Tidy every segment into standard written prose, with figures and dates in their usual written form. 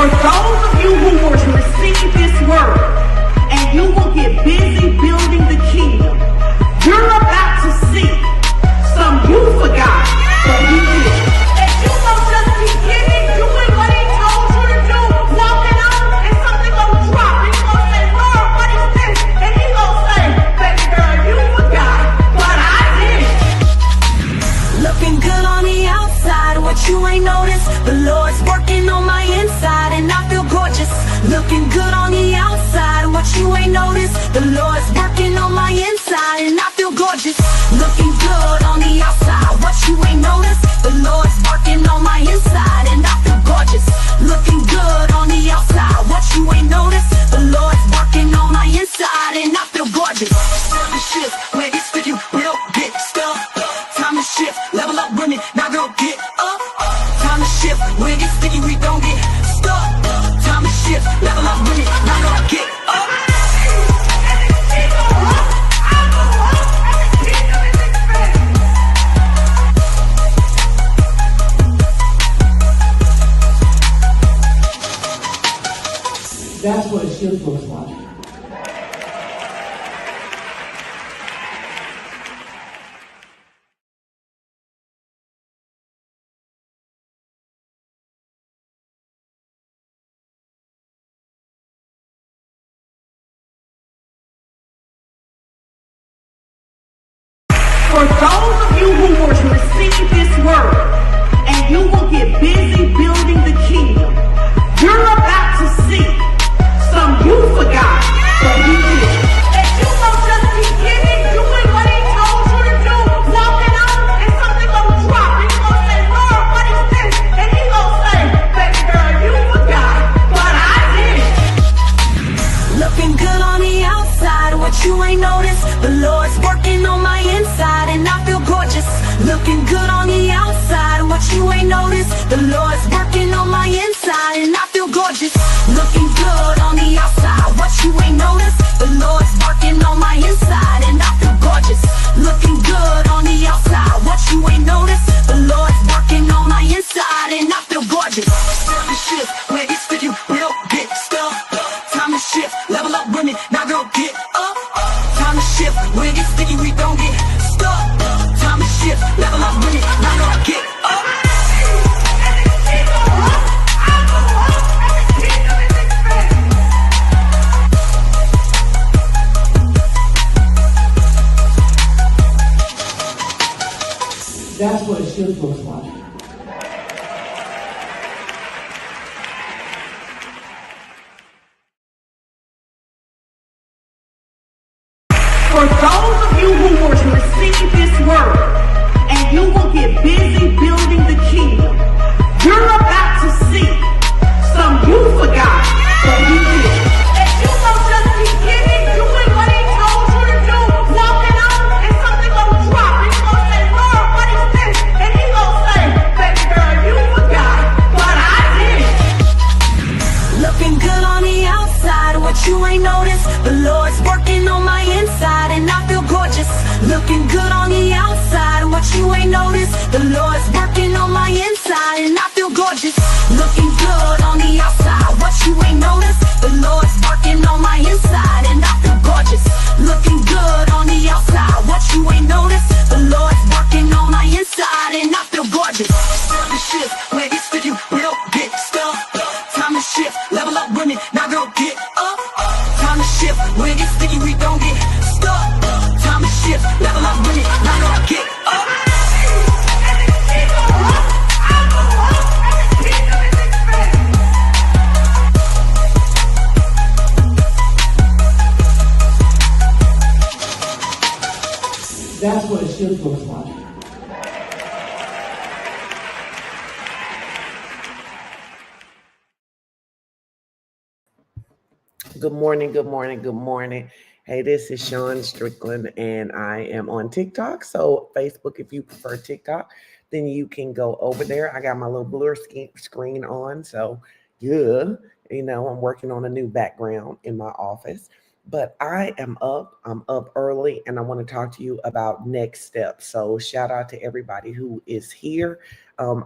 For those of you who will receive this word and you will get busy building the kingdom, you're about to see some you forgot, but he did. If you don't just be giving, doing what he told you to do, walking out, and something gonna drop, and you gonna say, Lord, what is this? And he gonna say, baby girl, you forgot, but I did. Looking good on the outside, what you ain't noticed, the Lord's working on my inside, and I feel gorgeous. Looking good on the outside, what you ain't noticed, the Lord's working on my inside, and I feel gorgeous. Looking good on the outside, what you ain't noticed, the Lord's working on my inside, and I feel gorgeous. Looking good on the outside, what you ain't noticed, the Lord's working on my inside, and I feel gorgeous. Time to shift, where it's for you, we don't get stuck. Time to shift, level up women, now girl get up. Time to shift, where it's for you, we don't get stuck. Time to shift, level up women, now girl get up. That's what a shift looks like. For those of you who will receive this word and you will get busy building the kingdom, you're about to see some you forgot, but he did. If you don't just be giving, doing what he told you to do, walking out, and something gonna drop, and you gonna say, Lord, what is this? And he gonna say, baby girl, you forgot, but I did. Looking good on the outside, what you ain't noticed, the Lord's working on my inside, and I feel gorgeous. Looking good on the outside, what you ain't noticed, the Lord's working on my inside, and I feel gorgeous. Looking good on the outside, what you ain't noticed, the Lord's working on my inside, and I feel gorgeous. Looking good on the outside, what you ain't noticed, the Lord's working on my inside, and I feel gorgeous. Time to shift, where it's for you, we don't get stuck. Time to shift, level up women, now girl get up. Time to shift, where it's for you, we don't get stuck. Time to shift, level up women, now girl get up. That's what a shift looks like. For those of you who will receive this word and you will get busy building the kingdom, you're about to see some you forgot, but he did. If you don't just be giving, doing what he told you to do, walking out, and something gonna drop, and you gonna say, Lord, what is this? And he gonna say, baby girl, you forgot, but I did. Looking good on the outside, what you ain't noticed, the Lord's working on my inside, and I feel gorgeous. Looking good on the outside, what you ain't noticed, the Lord's working on my inside, and I feel gorgeous. Looking good on the outside, what you ain't noticed, the Lord's working on my inside, and I feel gorgeous. Looking good on the outside, what you ain't noticed, the Lord's working on my inside, and I feel gorgeous. Time to shift, where it's for you, we don't get stuck. Time to shift, level up women, now girl get up. Time to shift, where it's for you, we don't get stuck. Time to shift, level up women, now girl get up. That's what a shift looks like. Good morning, good morning, good morning. Hey, this is Sean Strickland, and I am on TikTok. So Facebook, if you prefer TikTok, then you can go over there. I got my little blur screen on. So yeah, I'm working on a new background in my office. But I am up. I'm up early, and I want to talk to you about next steps. So shout out to everybody who is here.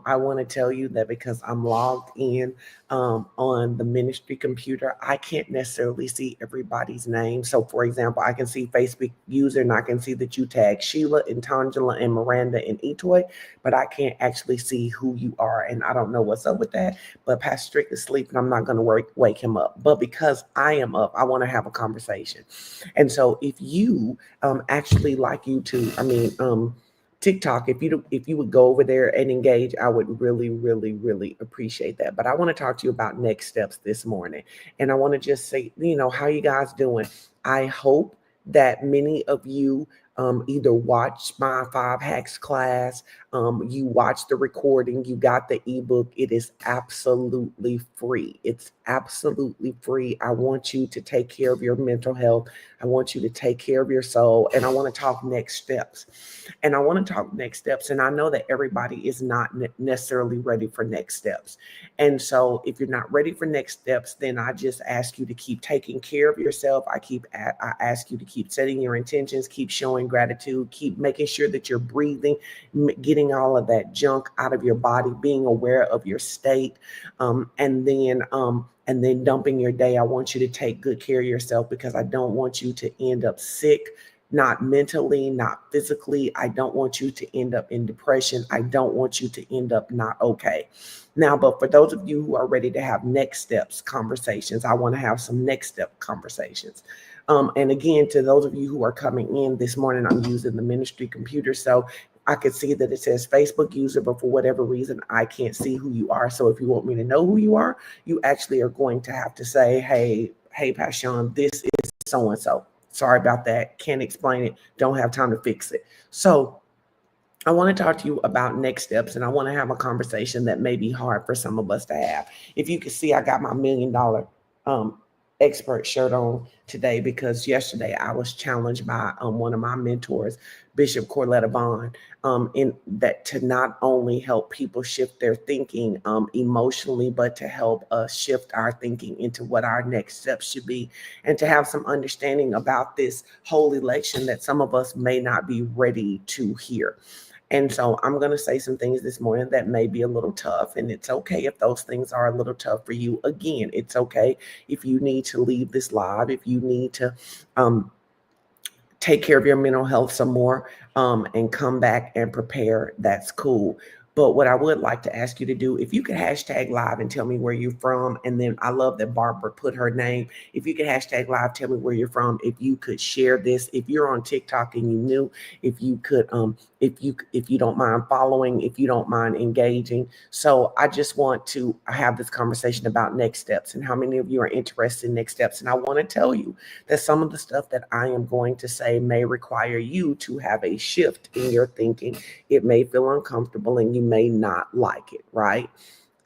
I want to tell you that because I'm logged in on the ministry computer, I can't necessarily see everybody's name. So, for example, I can see Facebook user and I can see that you tag Sheila and Tangela and Miranda and Etoy, but I can't actually see who you are. And I don't know what's up with that. But Pastor Strick is sleeping. I'm not going to wake him up. But because I am up, I want to have a conversation. And so if you actually like YouTube, TikTok, if you would go over there and engage, I would really, really, really appreciate that. But I want to talk to you about next steps this morning. And I want to just say, how you guys doing? I hope that many of you either watched my 5 hacks class, you watched the recording, you got the ebook. It is absolutely free. It's absolutely free. I want you to take care of your mental health. I want you to take care of your soul. And I want to talk next steps. And I want to talk next steps. And I know that everybody is not necessarily ready for next steps. And so if you're not ready for next steps, then I just ask you to keep taking care of yourself. I ask you to keep setting your intentions, keep showing gratitude, keep making sure that you're breathing, getting all of that junk out of your body, being aware of your state, and then dumping your day. I want you to take good care of yourself because I don't want you to end up sick, not mentally, not physically. I don't want you to end up in depression. I don't want you to end up not okay. Now, but for those of you who are ready to have next steps conversations, I want to have some next step conversations. And again, to those of you who are coming in this morning, I'm using the ministry computer. So I could see that it says Facebook user, but for whatever reason, I can't see who you are. So if you want me to know who you are, you actually are going to have to say, hey, Pastor Sean, this is so-and-so. Sorry about that. Can't explain it. Don't have time to fix it. So I want to talk to you about next steps, and I want to have a conversation that may be hard for some of us to have. If you can see, I got my $1 million expert shirt on today because yesterday I was challenged by one of my mentors, Bishop Corletta Bond, in that to not only help people shift their thinking emotionally, but to help us shift our thinking into what our next steps should be, and to have some understanding about this whole election that some of us may not be ready to hear. And so I'm going to say some things this morning that may be a little tough, and it's okay if those things are a little tough for you. Again, it's okay if you need to leave this live, if you need to take care of your mental health some more and come back and prepare, that's cool. But what I would like to ask you to do, if you could hashtag live and tell me where you're from, and then I love that Barbara put her name. If you could hashtag live, tell me where you're from. If you could share this, if you're on TikTok and you knew, if you could, if you don't mind following, if you don't mind engaging. So I just want to have this conversation about next steps and how many of you are interested in next steps. And I want to tell you that some of the stuff that I am going to say may require you to have a shift in your thinking. It may feel uncomfortable and you may not like it, right?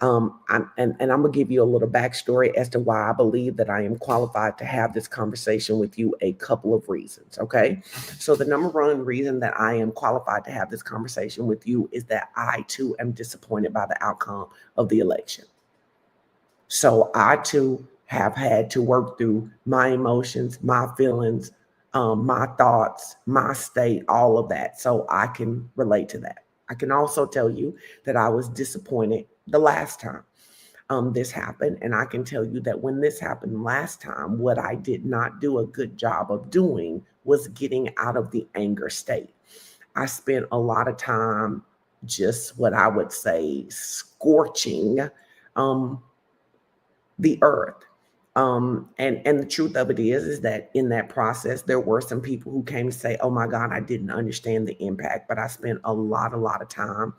I'm gonna give you a little backstory as to why I believe that I am qualified to have this conversation with you. A couple of reasons, okay? So the number one reason that I am qualified to have this conversation with you is that I too am disappointed by the outcome of the election. So I too have had to work through my emotions, my feelings, my thoughts, my state, all of that. So I can relate to that. I can also tell you that I was disappointed the last time this happened. And I can tell you that when this happened last time, what I did not do a good job of doing was getting out of the anger state. I spent a lot of time just what I would say scorching the earth. And the truth of it is that in that process, there were some people who came to say, oh my God, I didn't understand the impact, but I spent a lot of time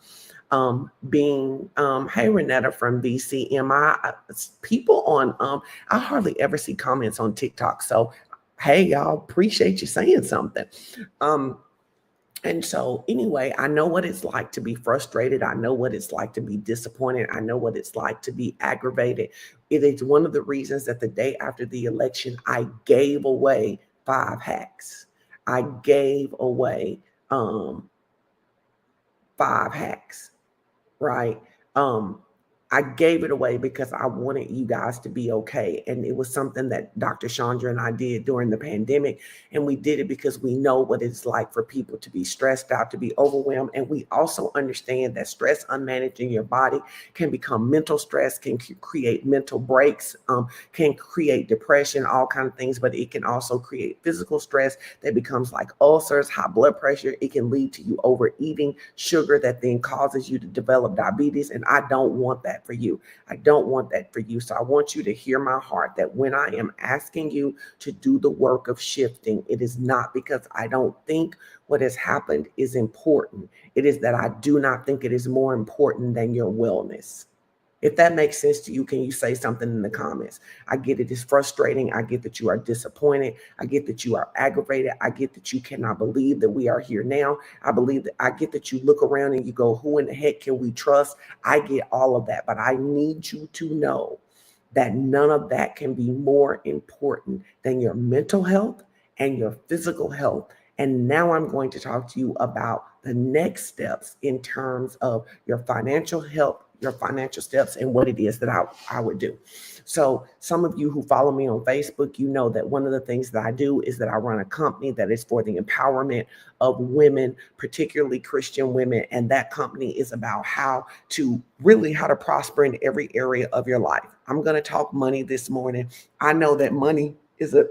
being, hey, Renetta from BCMI, people on, I hardly ever see comments on TikTok. So, hey, y'all, appreciate you saying something. And so anyway, I know what it's like to be frustrated. I know what it's like to be disappointed. I know what it's like to be aggravated. It is one of the reasons that the day after the election, I gave away 5 hacks. I gave away 5 hacks, right? I gave it away because I wanted you guys to be okay. And it was something that Dr. Chandra and I did during the pandemic. And we did it because we know what it's like for people to be stressed out, to be overwhelmed. And we also understand that stress unmanaged in your body can become mental stress, can create mental breaks, can create depression, all kinds of things. But it can also create physical stress that becomes like ulcers, high blood pressure. It can lead to you overeating sugar that then causes you to develop diabetes. And I don't want that for you. I don't want that for you. So I want you to hear my heart that when I am asking you to do the work of shifting, it is not because I don't think what has happened is important. It is that I do not think it is more important than your wellness. If that makes sense to you, can you say something in the comments? I get it is frustrating. I get that you are disappointed. I get that you are aggravated. I get that you cannot believe that we are here now. I get that you look around and you go, who in the heck can we trust? I get all of that, but I need you to know that none of that can be more important than your mental health and your physical health. And now I'm going to talk to you about the next steps in terms of your financial health, your financial steps, and what it is that I would do. So some of you who follow me on Facebook, you know that one of the things that I do is that I run a company that is for the empowerment of women, particularly Christian women. And that company is about how to prosper in every area of your life. I'm going to talk money this morning. I know that money is an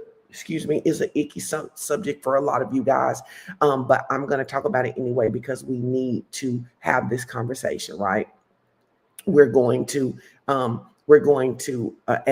icky subject for a lot of you guys. But I'm going to talk about it anyway, because we need to have this conversation, right? We're going to, and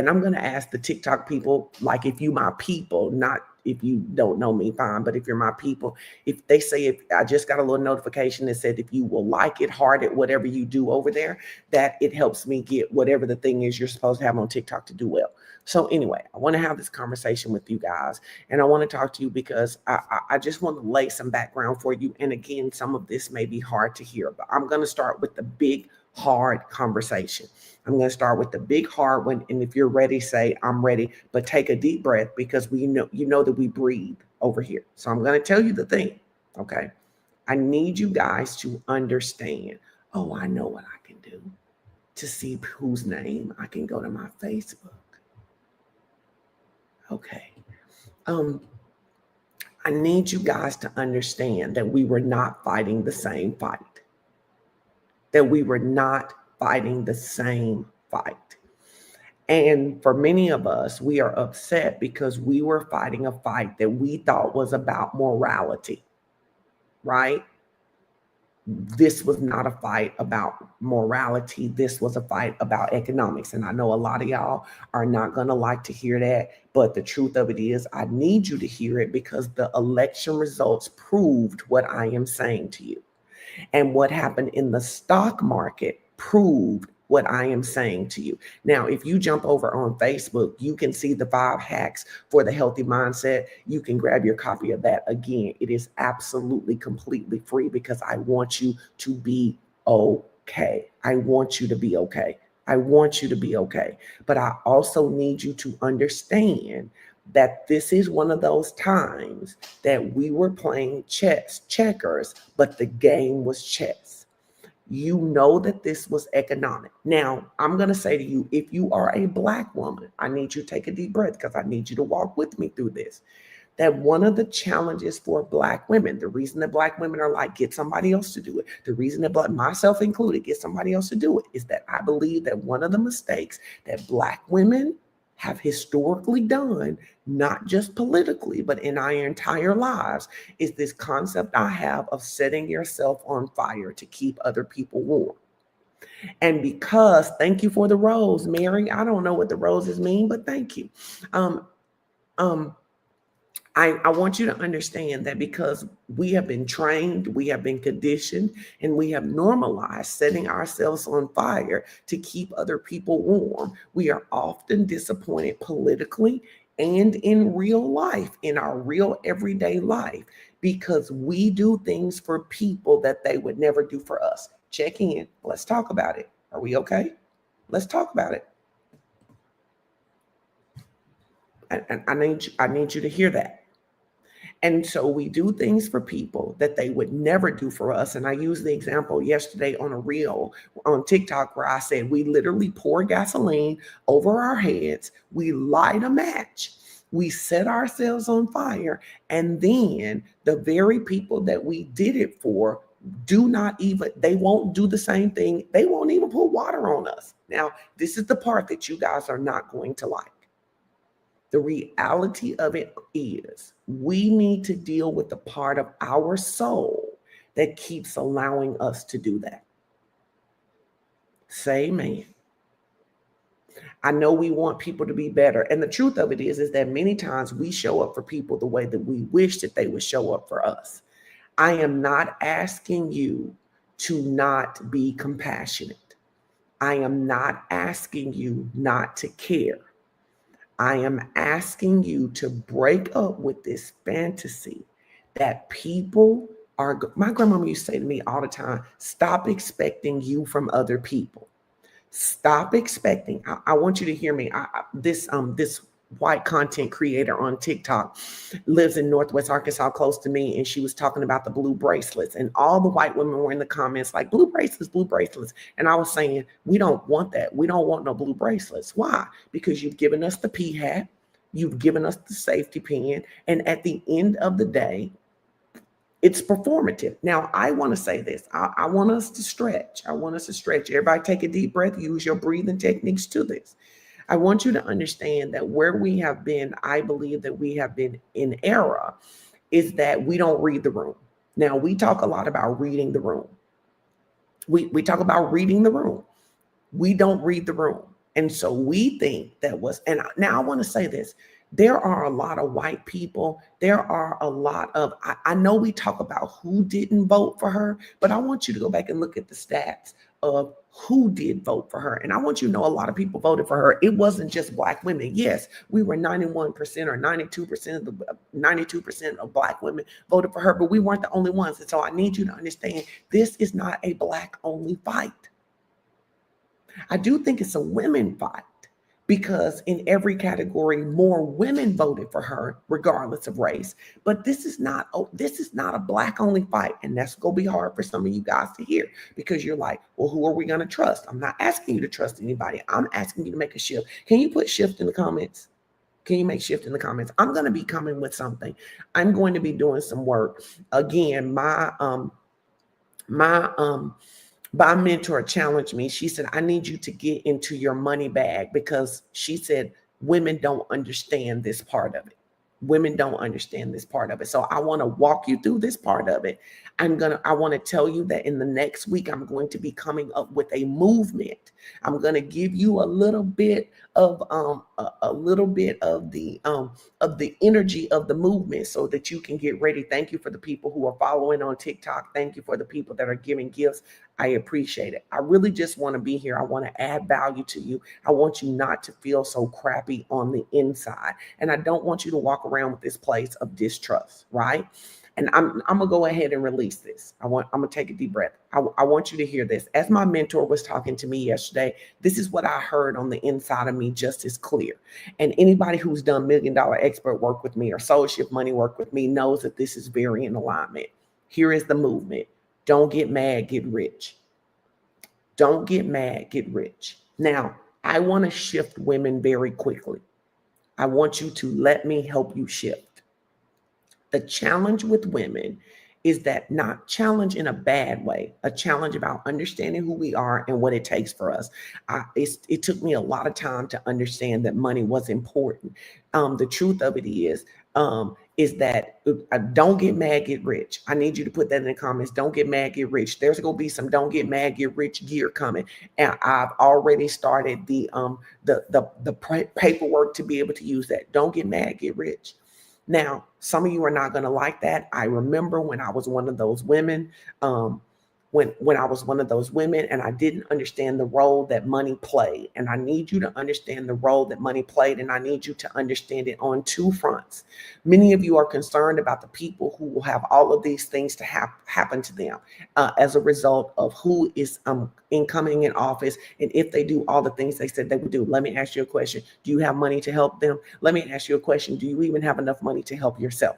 I'm going to ask the TikTok people, like, if you my people, not if you don't know me, fine. But if you're my people, if they say, if I just got a little notification that said, if you will like it, heart it, whatever you do over there, that it helps me get whatever the thing is you're supposed to have on TikTok to do well. So anyway, I want to have this conversation with you guys, and I want to talk to you because I just want to lay some background for you. And again, some of this may be hard to hear, but I'm going to start with the big, hard conversation. I'm going to start with the big, hard one. And if you're ready, say, I'm ready, but take a deep breath, because you know that we breathe over here. So I'm going to tell you the thing. Okay. I need you guys to understand. Oh, I know what I can do to see whose name. I can go to my Facebook. Okay. I need you guys to understand that we were not fighting the same fight. That we were not fighting the same fight. And for many of us, we are upset because we were fighting a fight that we thought was about morality, right? This was not a fight about morality. This was a fight about economics. And I know a lot of y'all are not going to like to hear that, but the truth of it is I need you to hear it, because the election results proved what I am saying to you. And what happened in the stock market proved what I am saying to you. Now, if you jump over on Facebook, you can see the 5 hacks for the healthy mindset. You can grab your copy of that. Again, it is absolutely completely free, because I want you to be okay. I want you to be okay. I want you to be okay. But I also need you to understand that this is one of those times that we were playing checkers, but the game was chess. You know that this was economic. Now, I'm going to say to you, if you are a Black woman, I need you to take a deep breath, because I need you to walk with me through this. That one of the challenges for Black women, the reason that Black women are like, get somebody else to do it, the reason that myself included, get somebody else to do it, is that I believe that one of the mistakes that Black women have historically done, not just politically, but in our entire lives, is this concept I have of setting yourself on fire to keep other people warm. And because, thank you for the rose, Mary. I don't know what the roses mean, but thank you. I want you to understand that because we have been trained, we have been conditioned, and we have normalized setting ourselves on fire to keep other people warm, we are often disappointed politically and in real life, in our real everyday life, because we do things for people that they would never do for us. Check in. Let's talk about it. Are we okay? Let's talk about it. And I need you to hear that. And so we do things for people that they would never do for us. And I used the example yesterday on a reel on TikTok where I said we literally pour gasoline over our heads, we light a match, we set ourselves on fire, and then the very people that we did it for they won't do the same thing. They won't even put water on us. Now, this is the part that you guys are not going to like. The reality of it is we need to deal with the part of our soul that keeps allowing us to do that. Say amen. I know we want people to be better. And the truth of it is that many times we show up for people the way that we wish that they would show up for us. I am not asking you to not be compassionate. I am not asking you not to care. I am asking you to break up with this fantasy that people are. My grandmama used to say to me all the time, stop expecting you from other people. Stop expecting. I want you to hear me. This white content creator on TikTok lives in Northwest Arkansas, close to me, and she was talking about the blue bracelets, and all the white women were in the comments like, blue bracelets. And I was saying, we don't want that. We don't want no blue bracelets. Why? Because you've given us the P hat, you've given us the safety pin, and at the end of the day, it's performative. Now, I want to say this. I want us to stretch. Everybody take a deep breath. Use your breathing techniques to this. I want you to understand that where we have been, I believe that we have been in error, is that we don't read the room. Now, we talk a lot about reading the room. We talk about reading the room. We don't read the room. And so we think and now I want to say this. There are a lot of white people. There are a lot of, I know we talk about who didn't vote for her, but I want you to go back and look at the stats of who did vote for her. And I want you to know a lot of people voted for her. It wasn't just Black women. Yes, we were 91% or 92% of Black women voted for her, but we weren't the only ones. And so I need you to understand this is not a Black only fight. I do think it's a women fight, because in every category, more women voted for her, regardless of race. But this is not a Black only fight. And that's going to be hard for some of you guys to hear, because you're like, well, who are we going to trust? I'm not asking you to trust anybody. I'm asking you to make a shift. Can you put shift in the comments? Can you make shift in the comments? I'm going to be coming with something. I'm going to be doing some work. Again, my mentor challenged me. She said, I need you to get into your money bag, because she said, women don't understand this part of it. Women don't understand this part of it. So I want to walk you through this part of it. I want to tell you that in the next week, I'm going to be coming up with a movement. I'm going to give you a little bit of the energy of the movement so that you can get ready. Thank you for the people who are following on TikTok. Thank you for the people that are giving gifts. I appreciate it. I really just want to be here. I want to add value to you. I want you not to feel so crappy on the inside. And I don't want you to walk around with this place of distrust, right? And I'm going to go ahead and release this. I'm going to take a deep breath. I want you to hear this. As my mentor was talking to me yesterday, this is what I heard on the inside of me just as clear. And anybody who's done $1 Million Expert work with me or Soul Shift Money work with me knows that this is very in alignment. Here is the movement. Don't get mad, get rich. Don't get mad, get rich. Now, I want to shift women very quickly. I want you to let me help you shift. The challenge with women is that not challenge in a bad way, a challenge about understanding who we are and what it takes for us. It took me a lot of time to understand that money was important. The truth of it is that don't get mad, get rich. I need you to put that in the comments. Don't get mad, get rich. There's going to be some don't get mad, get rich gear coming. And I've already started the paperwork to be able to use that. Don't get mad, get rich. Now, some of you are not going to like that. I remember when I was one of those women, when I was one of those women and I didn't understand the role that money played. And I need you to understand the role that money played. And I need you to understand it on two fronts. Many of you are concerned about the people who will have all of these things to happen to them as a result of who is incoming in office. And if they do all the things they said they would do. Let me ask you a question. Do you have money to help them? Let me ask you a question. Do you even have enough money to help yourself?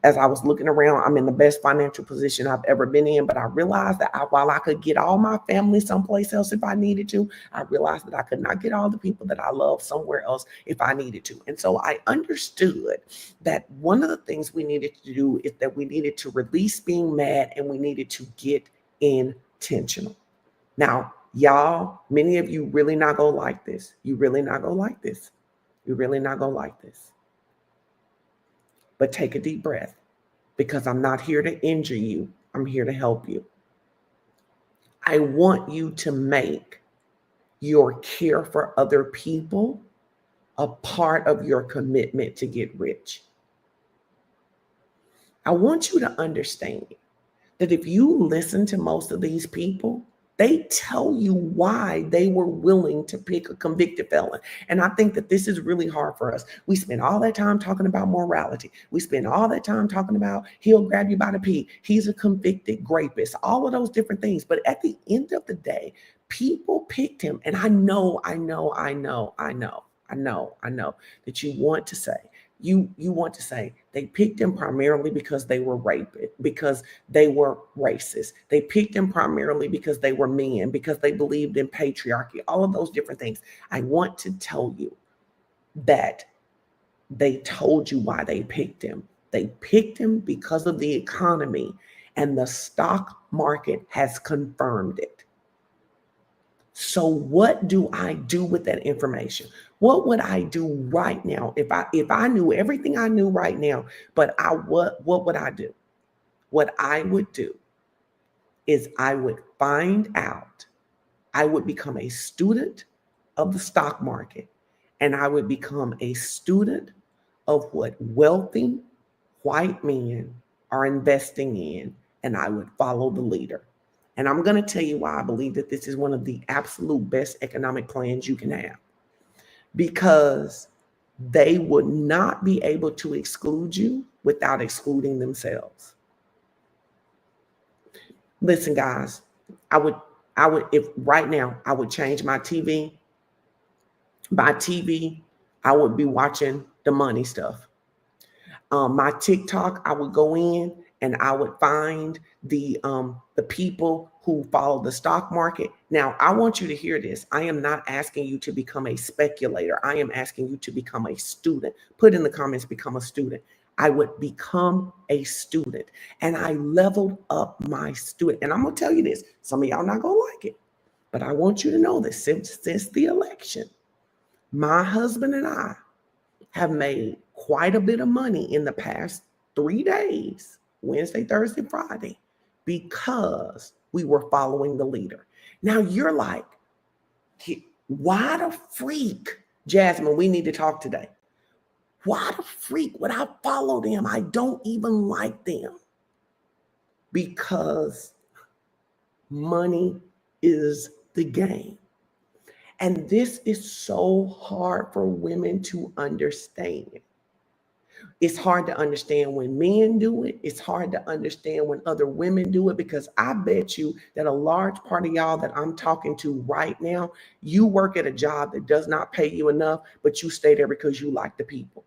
As I was looking around, I'm in the best financial position I've ever been in, but I realized that while I could get all my family someplace else if I needed to, I realized that I could not get all the people that I love somewhere else if I needed to. And so I understood that one of the things we needed to do is that we needed to release being mad and we needed to get intentional. Now, y'all, many of you really not gonna like this. You really not gonna like this. You really not gonna like this. But take a deep breath, because I'm not here to injure you. I'm here to help you. I want you to make your care for other people a part of your commitment to get rich. I want you to understand that if you listen to most of these people, they tell you why they were willing to pick a convicted felon. And I think that this is really hard for us. We spend all that time talking about morality. We spend all that time talking about he'll grab you by the pee. He's a convicted rapist, all of those different things. But at the end of the day, people picked him. And I know that you want to say, you want to say they picked him primarily because they were rapist, because they were racist. They picked him primarily because they were men, because they believed in patriarchy, all of those different things. I want to tell you that they told you why they picked him. They picked him because of the economy, and the stock market has confirmed it. So what do I do with that information? What would I do right now if I knew everything I knew right now, but what would I do? What I would do is I would find out, I would become a student of the stock market, and I would become a student of what wealthy white men are investing in, and I would follow the leader. And I'm going to tell you why I believe that this is one of the absolute best economic plans you can have. Because they would not be able to exclude you without excluding themselves. Listen, guys, I would, if right now I would change my TV. By TV, I would be watching the money stuff. My TikTok, I would go in and I would find the people who follow the stock market. Now, I want you to hear this. I am not asking you to become a speculator. I am asking you to become a student. Put in the comments, become a student. I would become a student, and I leveled up my student. And I'm going to tell you this. Some of y'all not going to like it, but I want you to know this. Since the election, my husband and I have made quite a bit of money in the past 3 days, Wednesday, Thursday, Friday, because we were following the leader. Now you're like, why the freak, Jasmine, we need to talk today. Why the freak would I follow them? I don't even like them. Because money is the game. And this is so hard for women to understand. It's hard to understand when men do it. It's hard to understand when other women do it, because I bet you that a large part of y'all that I'm talking to right now, you work at a job that does not pay you enough, but you stay there because you like the people.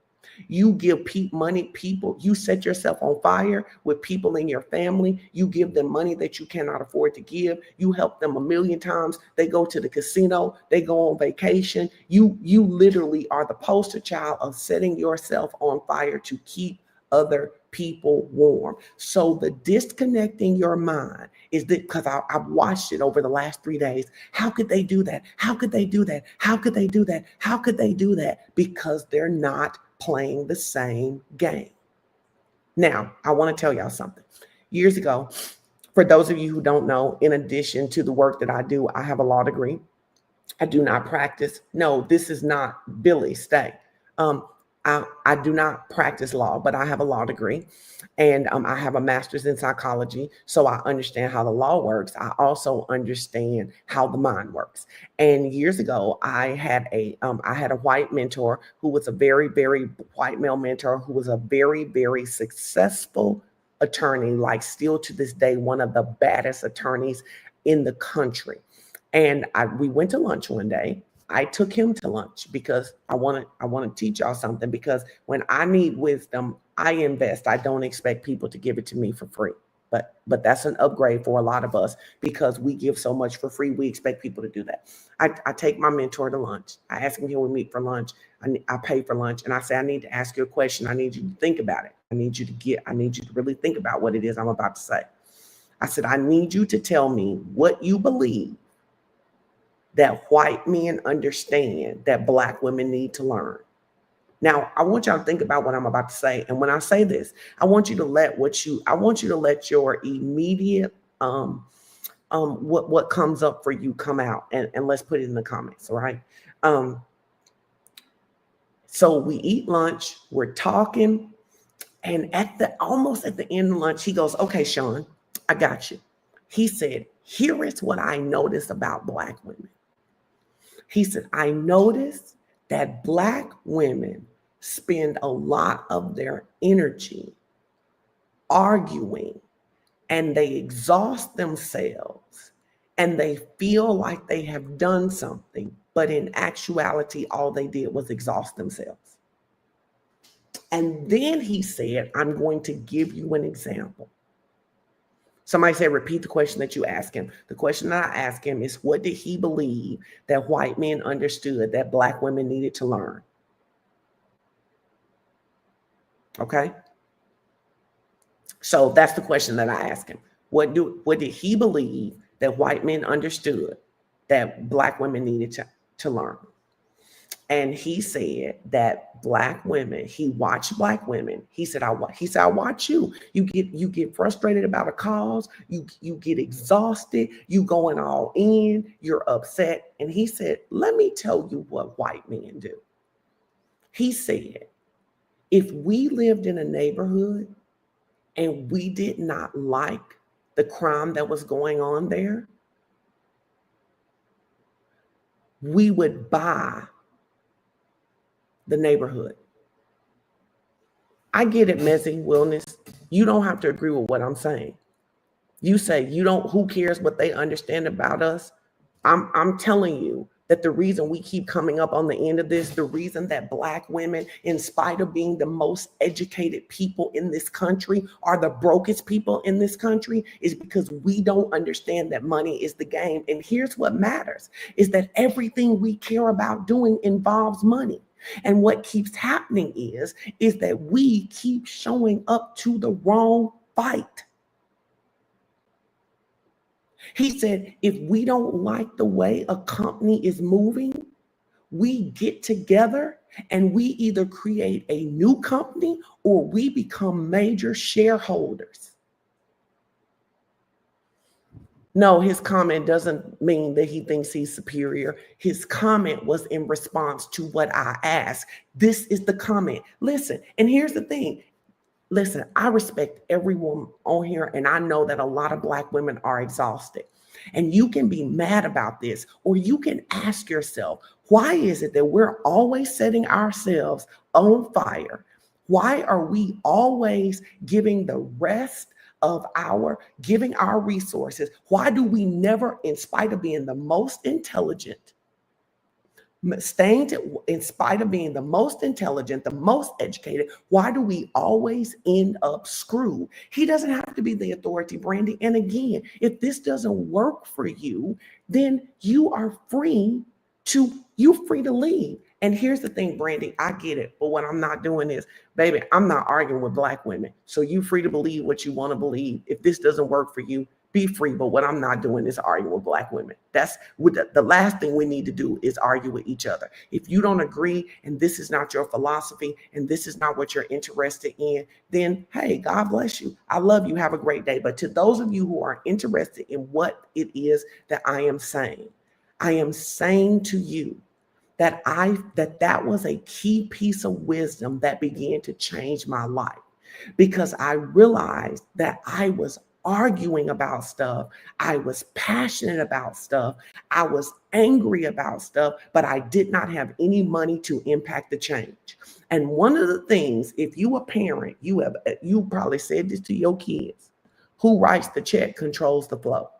You give people, you set yourself on fire with people in your family. You give them money that you cannot afford to give. You help them 1,000,000 times. They go to the casino, they go on vacation. You literally are the poster child of setting yourself on fire to keep other people warm. So the disconnecting your mind is that, because I've watched it over the last 3 days. How could they do that? How could they do that? How could they do that? How could they do that? Because they're not playing the same game. Now, I want to tell y'all something. Years ago, for those of you who don't know, in addition to the work that I do, I have a law degree. I do not practice. No, this is not Billy, stay. I do not practice law, but I have a law degree, and I have a master's in psychology. So I understand how the law works. I also understand how the mind works. And years ago, I had a white mentor who was a very, very white male mentor who was a very, very successful attorney, like still to this day, one of the baddest attorneys in the country. And we went to lunch one day. I took him to lunch because I want to teach y'all something, because when I need wisdom, I invest. I don't expect people to give it to me for free. But that's an upgrade for a lot of us, because we give so much for free. We expect people to do that. I take my mentor to lunch. I ask him, can we meet for lunch? I pay for lunch, and I say, I need to ask you a question. I need you to think about it. I need you to really think about what it is I'm about to say. I said, I need you to tell me what you believe that white men understand that Black women need to learn. Now, I want y'all to think about what I'm about to say. And when I say this, I want you to let your immediate what comes up for you come out, and let's put it in the comments, all right? So we eat lunch, we're talking, and almost at the end of lunch, he goes, okay, Sean, I got you. He said, here is what I noticed about Black women. He said, I noticed that Black women spend a lot of their energy arguing, and they exhaust themselves, and they feel like they have done something, but in actuality, all they did was exhaust themselves. And then he said, I'm going to give you an example. Somebody said, repeat the question that you asked him. The question that I asked him is, what did he believe that white men understood that Black women needed to learn? Okay. So that's the question that I asked him. What did he believe that white men understood that Black women needed to learn? And he said that Black women, he watched Black women. He said, I watch you. You get frustrated about a cause. You get exhausted. You going all in. You're upset. And he said, let me tell you what white men do. He said, if we lived in a neighborhood and we did not like the crime that was going on there, we would buy the neighborhood. I get it, Mezzy Wellness. You don't have to agree with what I'm saying. You say who cares what they understand about us? I'm telling you that the reason we keep coming up on the end of this, the reason that Black women, in spite of being the most educated people in this country, are the brokest people in this country, is because we don't understand that money is the game. And here's what matters, is that everything we care about doing involves money. And what keeps happening is that we keep showing up to the wrong fight. He said, if we don't like the way a company is moving, we get together and we either create a new company or we become major shareholders. No, his comment doesn't mean that he thinks he's superior. His comment was in response to what I asked. This is the comment. Listen, and here's the thing. Listen, I respect everyone on here, and I know that a lot of Black women are exhausted. And you can be mad about this, or you can ask yourself, why is it that we're always setting ourselves on fire? Why are we always giving the rest of giving our resources? Why do we never, in spite of being the most intelligent, in spite of being the most intelligent, the most educated, why do we always end up screwed? He doesn't have to be the authority, Brandy. And again, if this doesn't work for you, then you are free to leave. And here's the thing, Brandy, I get it. But what I'm not doing is, baby, I'm not arguing with Black women. So you're free to believe what you want to believe. If this doesn't work for you, be free. But what I'm not doing is arguing with Black women. That's what the last thing we need to do, is argue with each other. If you don't agree and this is not your philosophy and this is not what you're interested in, then hey, God bless you. I love you. Have a great day. But to those of you who are interested in what it is that I am saying to you that was a key piece of wisdom that began to change my life, because I realized that I was arguing about stuff. I was passionate about stuff. I was angry about stuff, but I did not have any money to impact the change. And one of the things, if you a parent, you probably said this to your kids, who writes the check controls the flow.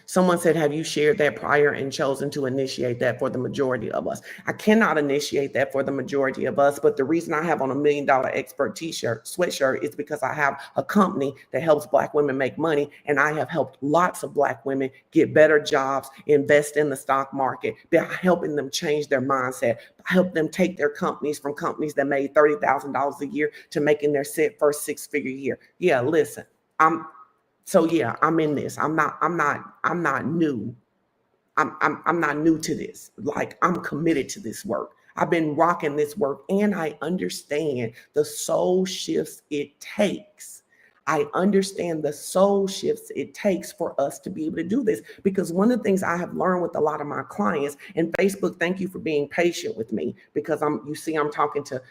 Someone said, have you shared that prior and chosen to initiate that for the majority of us? I cannot initiate that for the majority of us, but the reason I have on $1 million expert sweatshirt is because I have a company that helps Black women make money, and I have helped lots of Black women get better jobs, invest in the stock market, by helping them change their mindset, help them take their companies from companies that made $30,000 a year to making their first six-figure year. Yeah, listen, I'm in this. I'm not new. I'm not new to this. Like, I'm committed to this work. I've been rocking this work, and I understand the soul shifts it takes. I understand the soul shifts it takes for us to be able to do this, because one of the things I have learned with a lot of my clients, and Facebook, thank you for being patient with me, because I'm talking to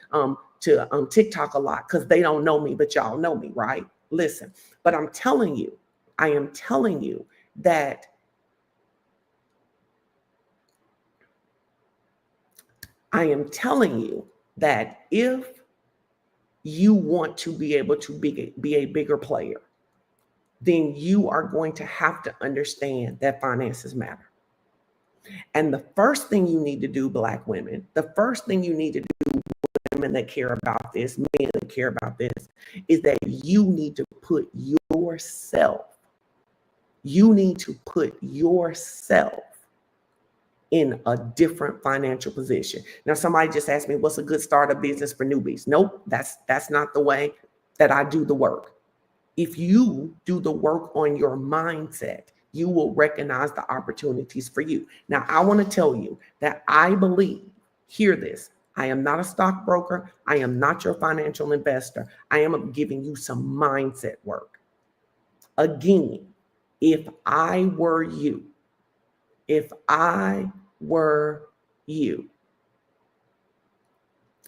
TikTok a lot because they don't know me, but y'all know me, right? Listen, but I am telling you that if you want to be able to be a bigger player, then you are going to have to understand that finances matter. And the first thing you need to do, Black women, the first thing you need to do, women that care about this, men that care about this, is that you need to put yourself in a different financial position. Now, somebody just asked me, what's a good startup business for newbies? Nope, that's not the way that I do the work. If you do the work on your mindset, you will recognize the opportunities for you. Now, I want to tell you that I believe, hear this, I am not a stockbroker. I am not your financial investor. I am giving you some mindset work. Again, if I were you, if I were you,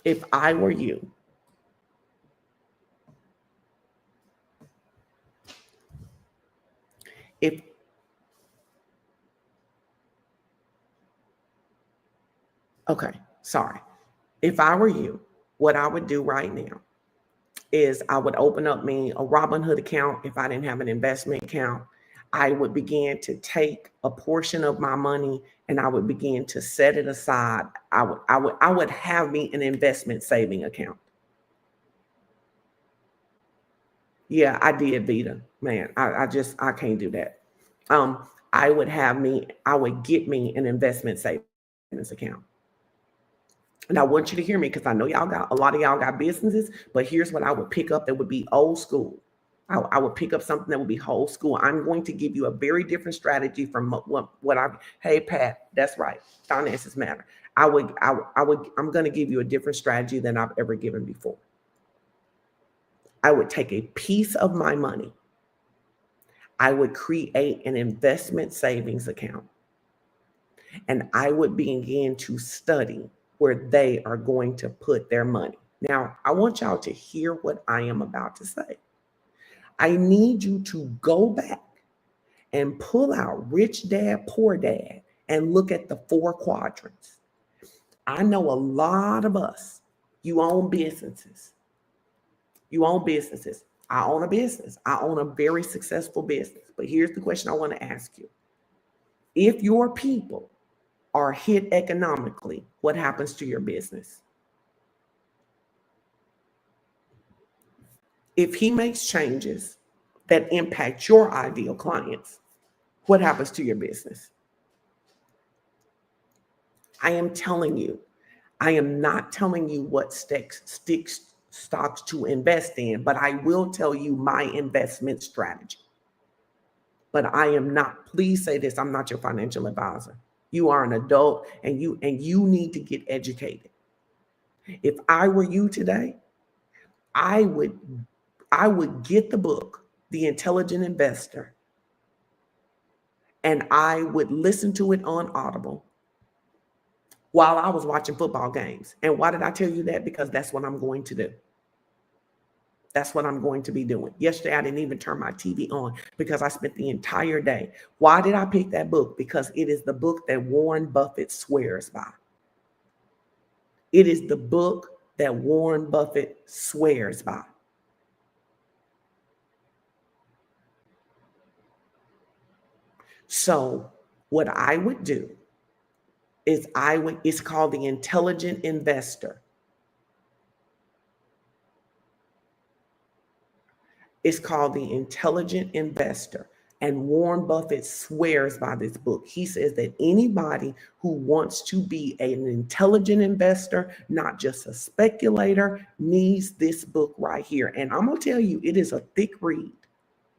if I were you, what I would do right now is I would open up me a Robinhood account. If I didn't have an investment account, I would begin to take a portion of my money and I would begin to set it aside. I would have me an investment saving account. Yeah, I did, Vita. Man, I can't do that. I would get me an investment savings account. And I want you to hear me, because I know a lot of y'all got businesses, but here's what I would pick up that would be old school. I would pick up something that would be old school. I'm going to give you a very different strategy from hey, Pat, that's right. Finances matter. I'm going to give you a different strategy than I've ever given before. I would take a piece of my money. I would create an investment savings account, and I would begin to study where they are going to put their money. Now, I want y'all to hear what I am about to say. I need you to go back and pull out Rich Dad, Poor Dad and look at the 4 quadrants. I know a lot of us, you own businesses. I own a business. I own a very successful business. But here's the question I want to ask you. If your people are hit economically, what happens to your business? If he makes changes that impact your ideal clients, what happens to your business? I am telling you, I am not telling you what stocks to invest in, but I will tell you my investment strategy. But I am not, please say this, I'm not your financial advisor. You are an adult, and you need to get educated. If I were you today, I would get the book, The Intelligent Investor, and I would listen to it on Audible while I was watching football games. And why did I tell you that? Because that's what I'm going to do. That's what I'm going to be doing. Yesterday, I didn't even turn my TV on because I spent the entire day. Why did I pick that book? Because it is the book that Warren Buffett swears by. It is the book that Warren Buffett swears by. So what I would do is it's called the Intelligent Investor. It's called The Intelligent Investor. And Warren Buffett swears by this book. He says that anybody who wants to be an intelligent investor, not just a speculator, needs this book right here. And I'm going to tell you, it is a thick read.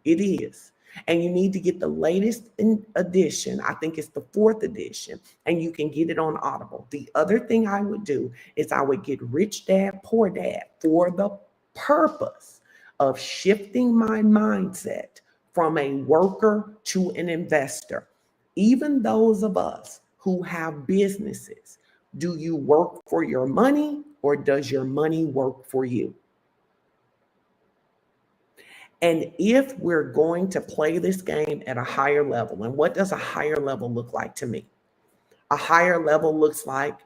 It is. And you need to get the latest edition. I think it's the 4th edition, and you can get it on Audible. The other thing I would do is I would get Rich Dad, Poor Dad for the purpose of shifting my mindset from a worker to an investor. Even those of us who have businesses, do you work for your money or does your money work for you? And if we're going to play this game at a higher level, and what does a higher level look like to me? A higher level looks like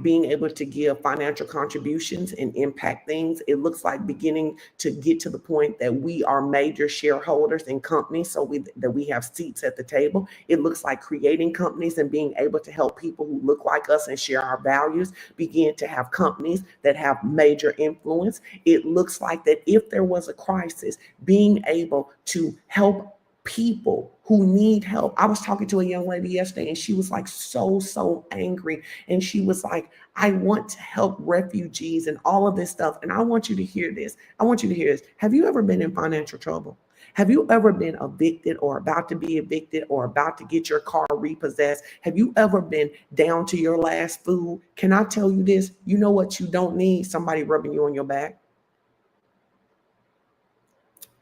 being able to give financial contributions and impact things. It looks like beginning to get to the point that we are major shareholders in companies so that we have seats at the table. It looks like creating companies and being able to help people who look like us and share our values begin to have companies that have major influence. It looks like that if there was a crisis, being able to help people who need help. I was talking to a young lady yesterday and she was like so angry. And she was like, I want to help refugees and all of this stuff. And I want you to hear this. I want you to hear this. Have you ever been in financial trouble? Have you ever been evicted or about to be evicted or about to get your car repossessed? Have you ever been down to your last food? Can I tell you this? You know what you don't need? Somebody rubbing you on your back.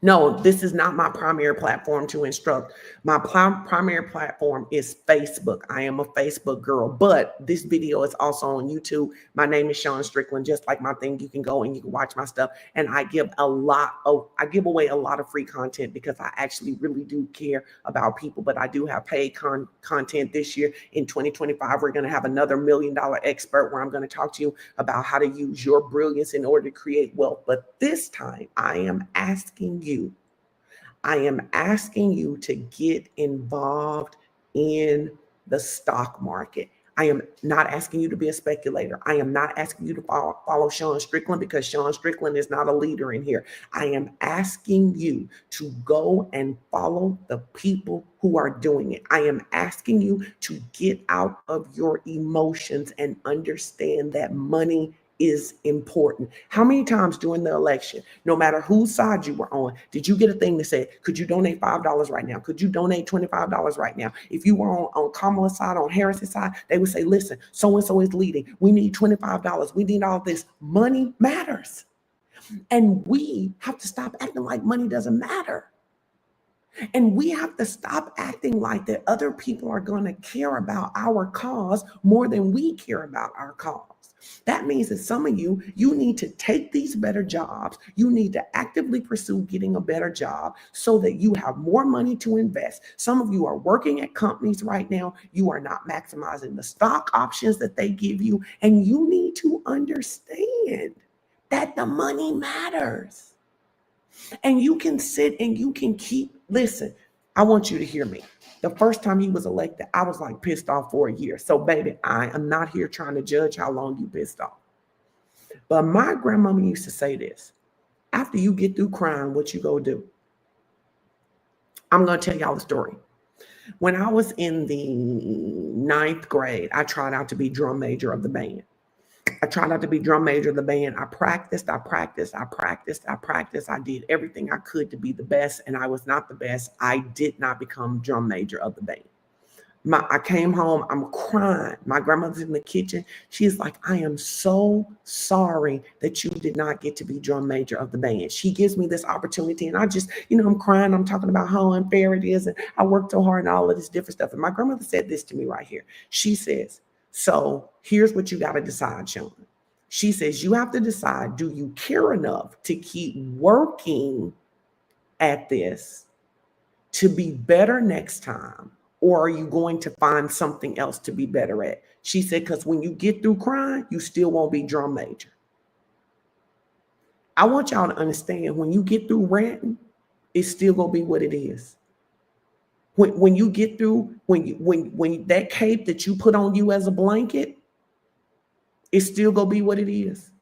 No, this is not my primary platform to instruct. My primary platform is Facebook. I am a Facebook girl, but this video is also on YouTube. My name is Sean Strickland. Just like my thing, you can go and you can watch my stuff. And I give away a lot of free content because I actually really do care about people. But I do have paid content this year. In 2025, we're going to have another $1 million expert where I'm going to talk to you about how to use your brilliance in order to create wealth. But this time, I am asking you to get involved in the stock market. I am not asking you to be a speculator. I am not asking you to follow Sean Strickland because Sean Strickland is not a leader in here. I am asking you to go and follow the people who are doing it. I am asking you to get out of your emotions and understand that money is important. How many times during the election, no matter whose side you were on, did you get a thing that said, could you donate $5 right now? Could you donate $25 right now? If you were on Kamala's side, on Harris's side, they would say, listen, so-and-so is leading. We need $25. We need all this. Money matters. And we have to stop acting like money doesn't matter. And we have to stop acting like that other people are going to care about our cause more than we care about our cause. That means that some of you need to take these better jobs. You need to actively pursue getting a better job so that you have more money to invest. Some of you are working at companies right now. You are not maximizing the stock options that they give you. And you need to understand that the money matters. And you can sit and you can listen, I want you to hear me. The first time he was elected, I was like pissed off for a year. So baby, I am not here trying to judge how long you pissed off. But my grandmama used to say this, after you get through crying, what you go do? I'm going to tell y'all a story. When I was in the 9th grade, I tried out to be drum major of the band. I practiced. I did everything I could to be the best, and I was not the best. I did not become drum major of the band. I came home, I'm crying. My grandmother's in the kitchen. She's like, I am so sorry that you did not get to be drum major of the band. She gives me this opportunity, and I just, I'm crying. I'm talking about how unfair it is, and I worked so hard and all of this different stuff. And my grandmother said this to me right here. She says, so here's what you got to decide, Sean. She says, you have to decide, do you care enough to keep working at this to be better next time? Or are you going to find something else to be better at? She said, because when you get through crying, you still won't be drum major. I want y'all to understand, when you get through ranting, it's still going to be what it is. When you get through, when that cape that you put on you as a blanket, it's still gonna be what it is.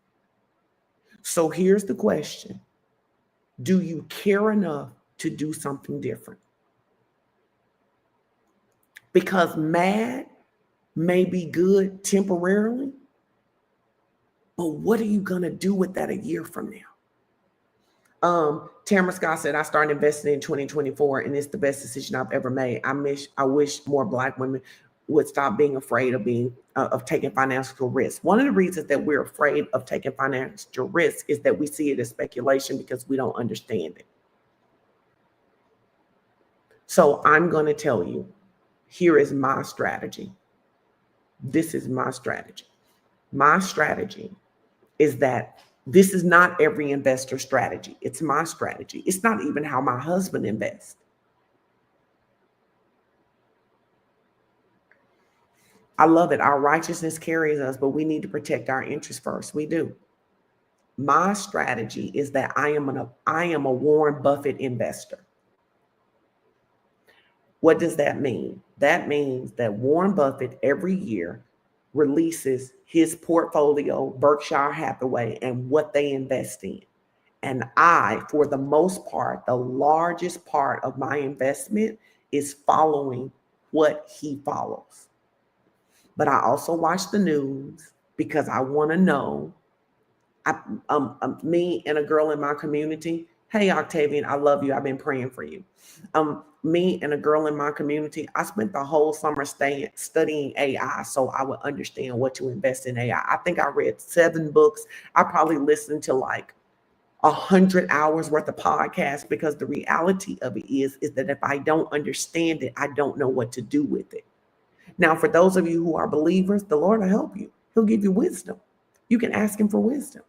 So here's the question. Do you care enough to do something different? Because mad may be good temporarily, but what are you gonna do with that a year from now? Tamara Scott said, I started investing in 2024 and it's the best decision I've ever made. I wish more Black women would stop being afraid of taking financial risks. One of the reasons that we're afraid of taking financial risks is that we see it as speculation because we don't understand it. So I'm going to tell you, here is my strategy. This is my strategy. My strategy is that this is not every investor strategy. It's my strategy. It's not even how my husband invests. I love it. Our righteousness carries us, but we need to protect our interests first. We do. My strategy is that I am a Warren Buffett investor. What does that mean? That means that Warren Buffett every year releases his portfolio, Berkshire Hathaway, and what they invest in. And I, for the most part, the largest part of my investment is following what he follows. But I also watch the news because I want to know. Me and a girl in my community. Hey, Octavian, I love you. I've been praying for you. Me and a girl in my community, I spent the whole summer studying AI so I would understand what to invest in AI. I think I read 7 books. I probably listened to like 100 hours worth of podcasts because the reality of it is that if I don't understand it, I don't know what to do with it. Now, for those of you who are believers, the Lord will help you. He'll give you wisdom. You can ask him for wisdom.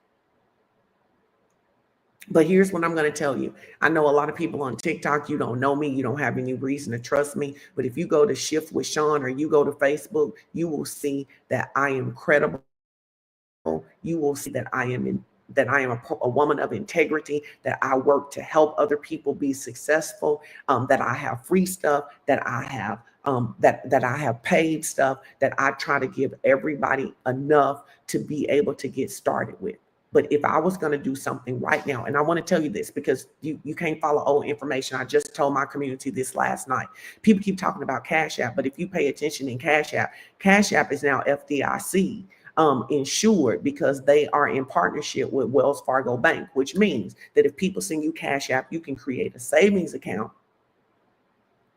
But here's what I'm going to tell you. I know a lot of people on TikTok, you don't know me. You don't have any reason to trust me. But if you go to Shift with Sean or you go to Facebook, you will see that I am credible. You will see that I am a woman of integrity, that I work to help other people be successful, that I have free stuff, that I have that I have paid stuff, that I try to give everybody enough to be able to get started with. But if I was going to do something right now, and I want to tell you this because you can't follow old information. I just told my community this last night. People keep talking about Cash App, but if you pay attention in Cash App is now FDIC insured because they are in partnership with Wells Fargo Bank, which means that if people send you Cash App, you can create a savings account.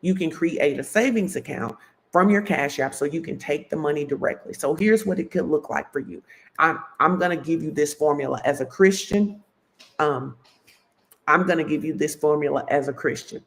You can create a savings account from your Cash App so you can take the money directly. So here's what it could look like for you. I'm going to give you this formula as a Christian. I'm going to give you this formula as a Christian.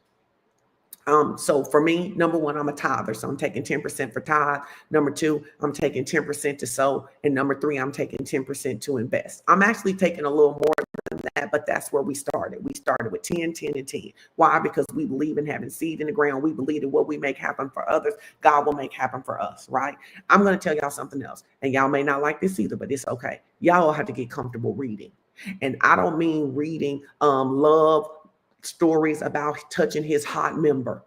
So for me, number one, I'm a tither. So I'm taking 10% for tithe. Number 2, I'm taking 10% to sow. And number 3, I'm taking 10% to invest. I'm actually taking a little more than that, but that's where we started. We started with 10, 10, and 10. Why? Because we believe in having seed in the ground. We believe that what we make happen for others, God will make happen for us, right? I'm going to tell y'all something else. And y'all may not like this either, but it's okay. Y'all have to get comfortable reading. And I don't mean reading love stories about touching his hot member.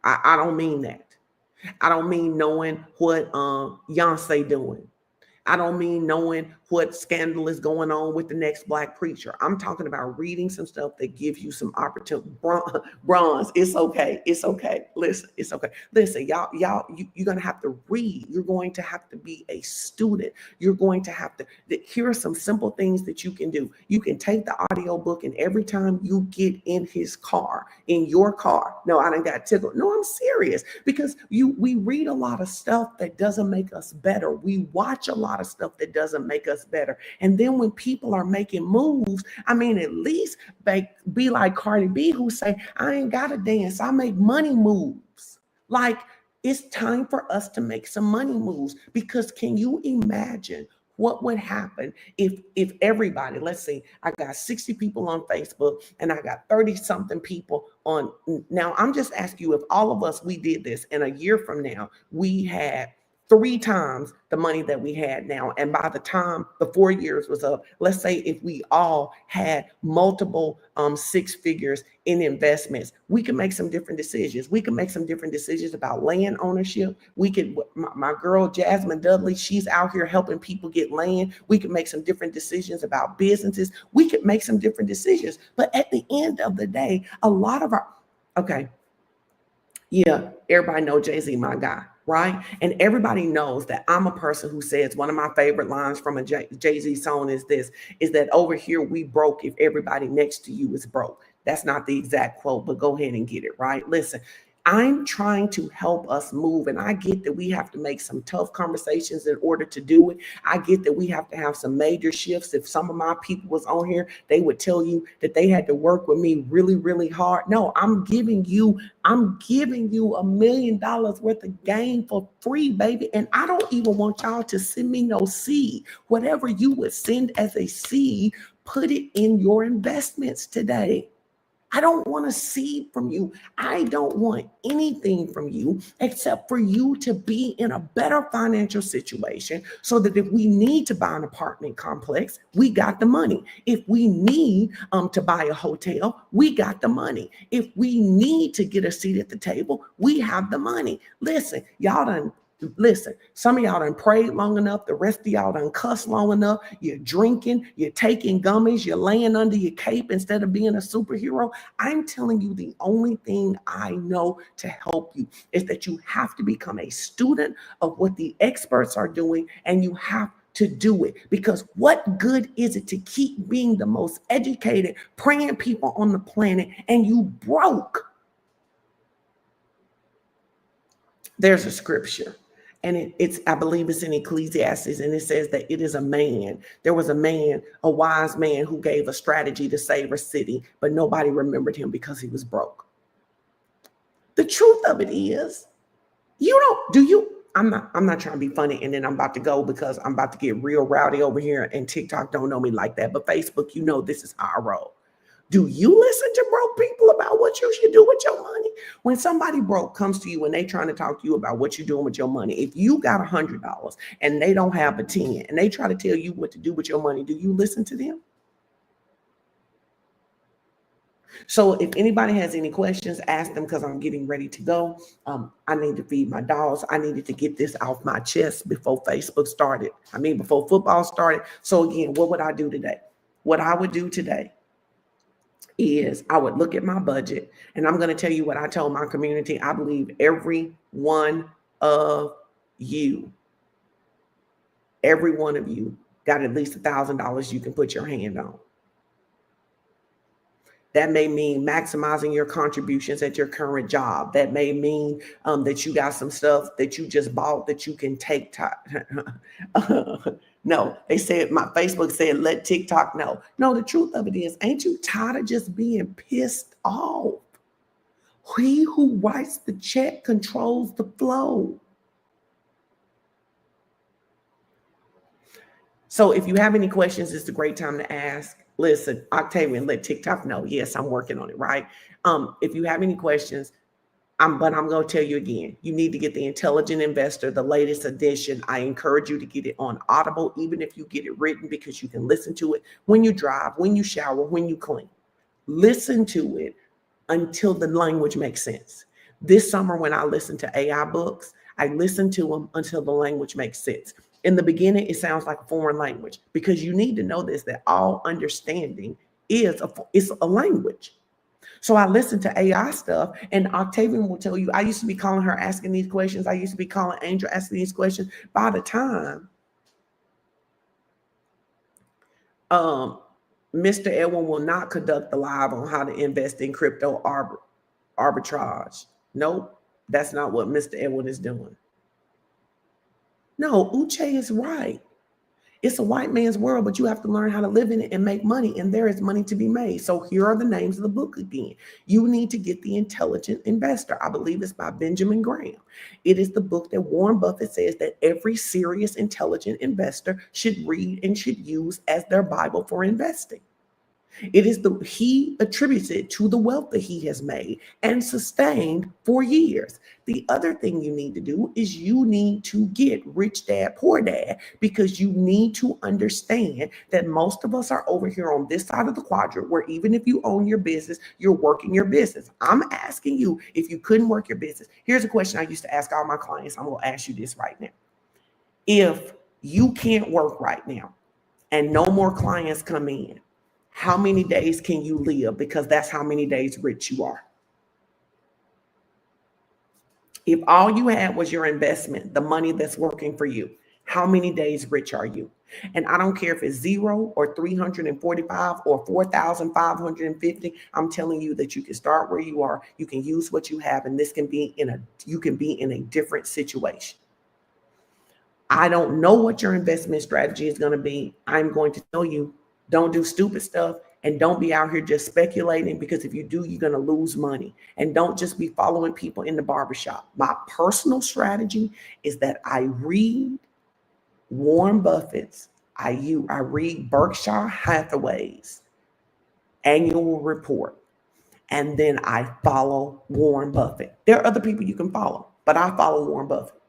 I don't mean that. I don't mean knowing what Beyonce doing. I don't mean knowing what scandal is going on with the next Black preacher. I'm talking about reading some stuff that gives you some opportunity. Bronze, it's okay. It's okay. Listen, it's okay. Listen, y'all, you're going to have to read. You're going to have to be a student. You're going to have to, here are some simple things that you can do. You can take the audio book, and every time you get in your car. No, I done got tickled. No, I'm serious, because we read a lot of stuff that doesn't make us better. We watch a lot of stuff that doesn't make us better. And then when people are making moves, I mean, at least be like Cardi B, who say, I ain't got to dance. I make money moves. Like, it's time for us to make some money moves, because can you imagine what would happen if everybody, let's say I got 60 people on Facebook and I got 30 something people now I'm just asking you, if all of us, we did this, and a year from now we had 3 times the money that we had now. And by the time the 4 years was up, let's say if we all had multiple 6 figures in investments, we can make some different decisions. We can make some different decisions about land ownership. We could, my girl Jasmine Dudley, she's out here helping people get land. We can make some different decisions about businesses. We could make some different decisions. But at the end of the day, a lot of our, okay, yeah, everybody know Jay-Z, my guy, right? And everybody knows that I'm a person who says one of my favorite lines from a Jay-Z song is this, is that over here we broke if everybody next to you is broke. That's not the exact quote, but go ahead and get it, right? Listen, I'm trying to help us move, and I get that we have to make some tough conversations in order to do it. I get that we have to have some major shifts. If some of my people was on here, they would tell you that they had to work with me really, really hard. No, I'm giving you $1 million worth of game for free, baby. And I don't even want y'all to send me no seed. Whatever you would send as a seed, put it in your investments today. I don't want a seed from you. I don't want anything from you except for you to be in a better financial situation so that if we need to buy an apartment complex, we got the money. If we need to buy a hotel, we got the money. If we need to get a seat at the table, we have the money. Listen, some of y'all done prayed long enough. The rest of y'all done cussed long enough. You're drinking, you're taking gummies, you're laying under your cape instead of being a superhero. I'm telling you, the only thing I know to help you is that you have to become a student of what the experts are doing, and you have to do it. Because what good is it to keep being the most educated, praying people on the planet, and you broke? There's a scripture. And I believe it's in Ecclesiastes, and it says that it is a man. There was a wise man who gave a strategy to save a city, but nobody remembered him because he was broke. The truth of it is, I'm not trying to be funny, and then I'm about to go because I'm about to get real rowdy over here, and TikTok don't know me like that. But Facebook, this is how I roll. Do you listen to broke people about what you should do with your money? When somebody broke comes to you and they trying to talk to you about what you're doing with your money, if you got $100 and they don't have a 10 and they try to tell you what to do with your money, do you listen to them? So if anybody has any questions, ask them, because I'm getting ready to go. I need to feed my dogs. I needed to get this off my chest before before football started. So again, what would I do today? What I would do today is I would look at my budget, and I'm going to tell you what I told my community. I believe every one of you got at least $1,000 you can put your hand on. That may mean maximizing your contributions at your current job. That may mean that you got some stuff that you just bought that you can take time. No, they said, my Facebook said, let TikTok know. No, the truth of it is, ain't you tired of just being pissed off? He who writes the check controls the flow. So if you have any questions, it's a great time to ask. Listen, Octavian, let TikTok know. Yes, I'm working on it, right? If you have any questions, but I'm going to tell you again, you need to get the Intelligent Investor, the latest edition. I encourage you to get it on Audible, even if you get it written, because you can listen to it when you drive, when you shower, when you clean. Listen to it until the language makes sense. This summer, when I listened to AI books, I listened to them until the language makes sense. In the beginning, it sounds like a foreign language, because you need to know this, that all understanding is a language. So I listened to AI stuff, and Octavian will tell you, I used to be calling her asking these questions. I used to be calling Angel asking these questions. By the time Mr. Edwin will not conduct the live on how to invest in crypto arbitrage. Nope, that's not what Mr. Edwin is doing. No, Uche is right. It's a white man's world, but you have to learn how to live in it and make money, and there is money to be made. So here are the names of the book again. You need to get The Intelligent Investor. I believe it's by Benjamin Graham. It is the book that Warren Buffett says that every serious, intelligent investor should read and should use as their Bible for investing. He attributes it to the wealth that he has made and sustained for years. The other thing you need to do is you need to get Rich Dad Poor Dad, because you need to understand that most of us are over here on this side of the quadrant where even if you own your business, you're working your business. I'm asking you, if you couldn't work your business, here's a question I used to ask all my clients. I'm going to ask you this right now. If you can't work right now and no more clients come in, how many days can you live? Because that's how many days rich you are. If all you had was your investment, the money that's working for you, how many days rich are you? And I don't care if it's 0 or 345 or 4,550. I'm telling you that you can start where you are. You can use what you have, and you can be in a different situation. I don't know what your investment strategy is going to be. I'm going to tell you, don't do stupid stuff, and don't be out here just speculating, because if you do, you're going to lose money. And don't just be following people in the barbershop. My personal strategy is that I read Warren Buffett's, I read Berkshire Hathaway's annual report, and then I follow Warren Buffett. There are other people you can follow, but I follow Warren Buffett.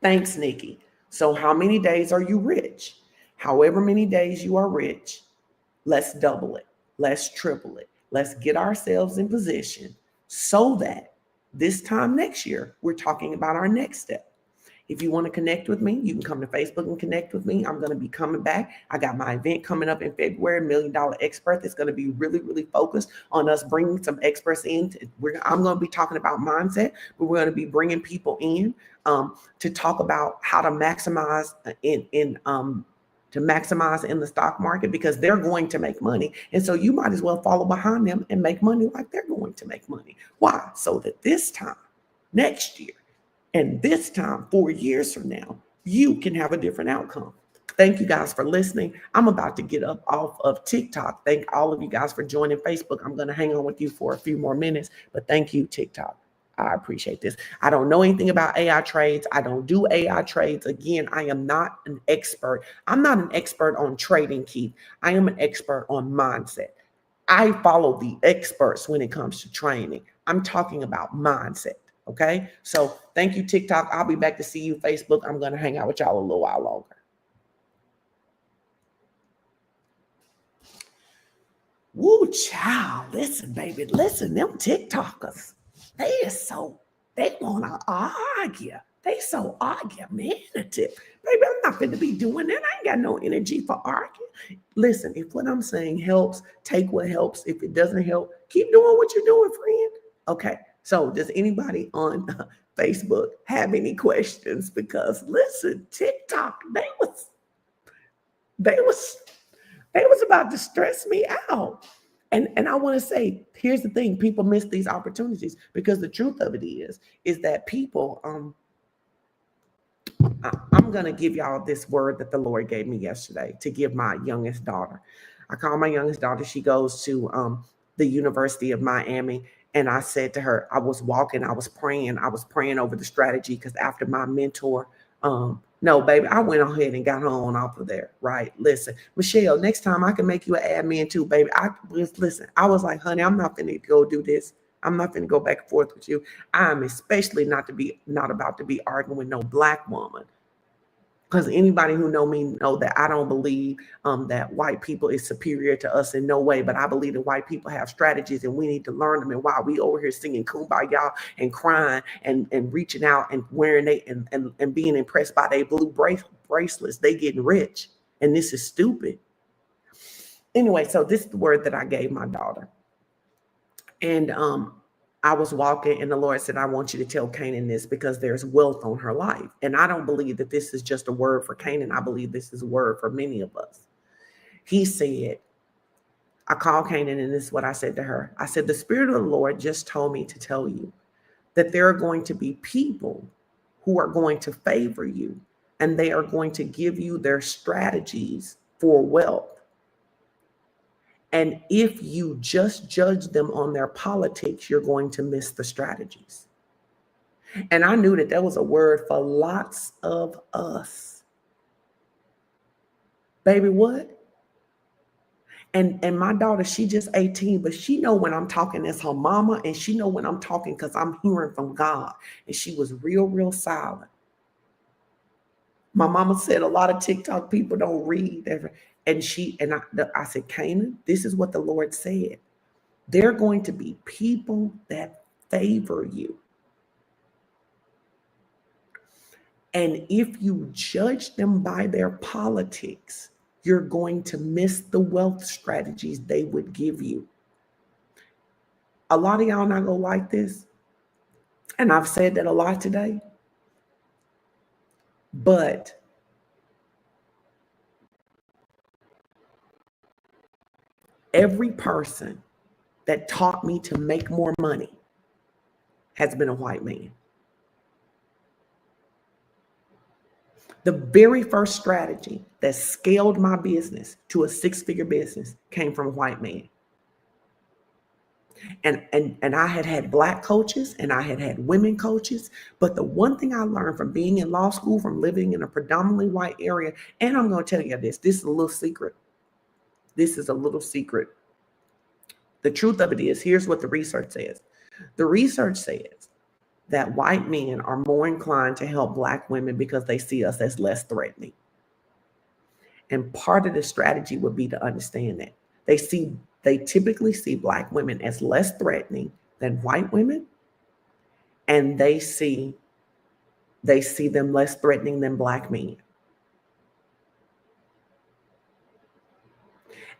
Thanks, Nikki. So how many days are you rich? However many days you are rich, let's double it. Let's triple it. Let's get ourselves in position so that this time next year, we're talking about our next step. If you want to connect with me, you can come to Facebook and connect with me. I'm going to be coming back. I got my event coming up in February, $1 Million Expert. That's going to be really, really focused on us bringing some experts in. I'm going to be talking about mindset, but we're going to be bringing people in to talk about how to maximize to maximize in the stock market, because they're going to make money. And so you might as well follow behind them and make money like they're going to make money. Why? So that this time next year, and this time 4 years from now, you can have a different outcome. Thank you guys for listening. I'm about to get up off of TikTok. Thank all of you guys for joining Facebook. I'm going to hang on with you for a few more minutes, but thank you, TikTok. I appreciate this. I don't know anything about AI trades. I don't do AI trades. Again, I am not an expert. I'm not an expert on trading, Keith. I am an expert on mindset. I follow the experts when it comes to training. I'm talking about mindset. Okay, so thank you, TikTok. I'll be back to see you, Facebook. I'm going to hang out with y'all a little while longer. Woo, child. Listen, baby. Listen, them TikTokers, they want to argue. They so argumentative. Baby, I'm not going to be doing that. I ain't got no energy for arguing. Listen, if what I'm saying helps, take what helps. If it doesn't help, keep doing what you're doing, friend. Okay. So does anybody on Facebook have any questions? Because listen, TikTok, they was about to stress me out. And I want to say, here's the thing, people miss these opportunities, because the truth of it is that people, I'm going to give y'all this word that the Lord gave me yesterday to give my youngest daughter. I call my youngest daughter. She goes to the University of Miami. And I said to her, I was praying over the strategy, because after my mentor, no, baby, I went ahead and got on off of there, right? Listen, Michelle, next time I can make you an admin too, baby. I was like, honey, I'm not going to go do this. I'm not going to go back and forth with you. I'm especially not about to be arguing with no Black woman. Because anybody who know me know that I don't believe that white people is superior to us in no way, but I believe that white people have strategies and we need to learn them. And while we over here singing kumbaya and crying and reaching out and wearing and being impressed by their blue bracelets, they getting rich. And this is stupid. Anyway, so this is the word that I gave my daughter. And I was walking and the Lord said, I want you to tell Canaan this, because there's wealth on her life. And I don't believe that this is just a word for Canaan. I believe this is a word for many of us. He said, I called Canaan, and this is what I said to her. I said, the Spirit of the Lord just told me to tell you that there are going to be people who are going to favor you, and they are going to give you their strategies for wealth. And if you just judge them on their politics, you're going to miss the strategies. And I knew that was a word for lots of us. Baby, what? And my daughter, she just 18, but she know when I'm talking as her mama, and she know when I'm talking because I'm hearing from God. And she was real silent. My mama said a lot of TikTok people don't read. And I said, Canaan, this is what the Lord said. There are going to be people that favor you. And if you judge them by their politics, you're going to miss the wealth strategies they would give you. A lot of y'all not gonna like this, and I've said that a lot today, but every person that taught me to make more money has been a white man. The very first strategy that scaled my business to a 6-figure business came from a white man. And I had Black coaches and I had women coaches. But the one thing I learned from being in law school, from living in a predominantly white area, and I'm going to tell you this is a little secret. This is a little secret. The truth of it is, here's what the research says. The research says that white men are more inclined to help Black women because they see us as less threatening. And part of the strategy would be to understand that. They typically see Black women as less threatening than white women, and they see them less threatening than Black men.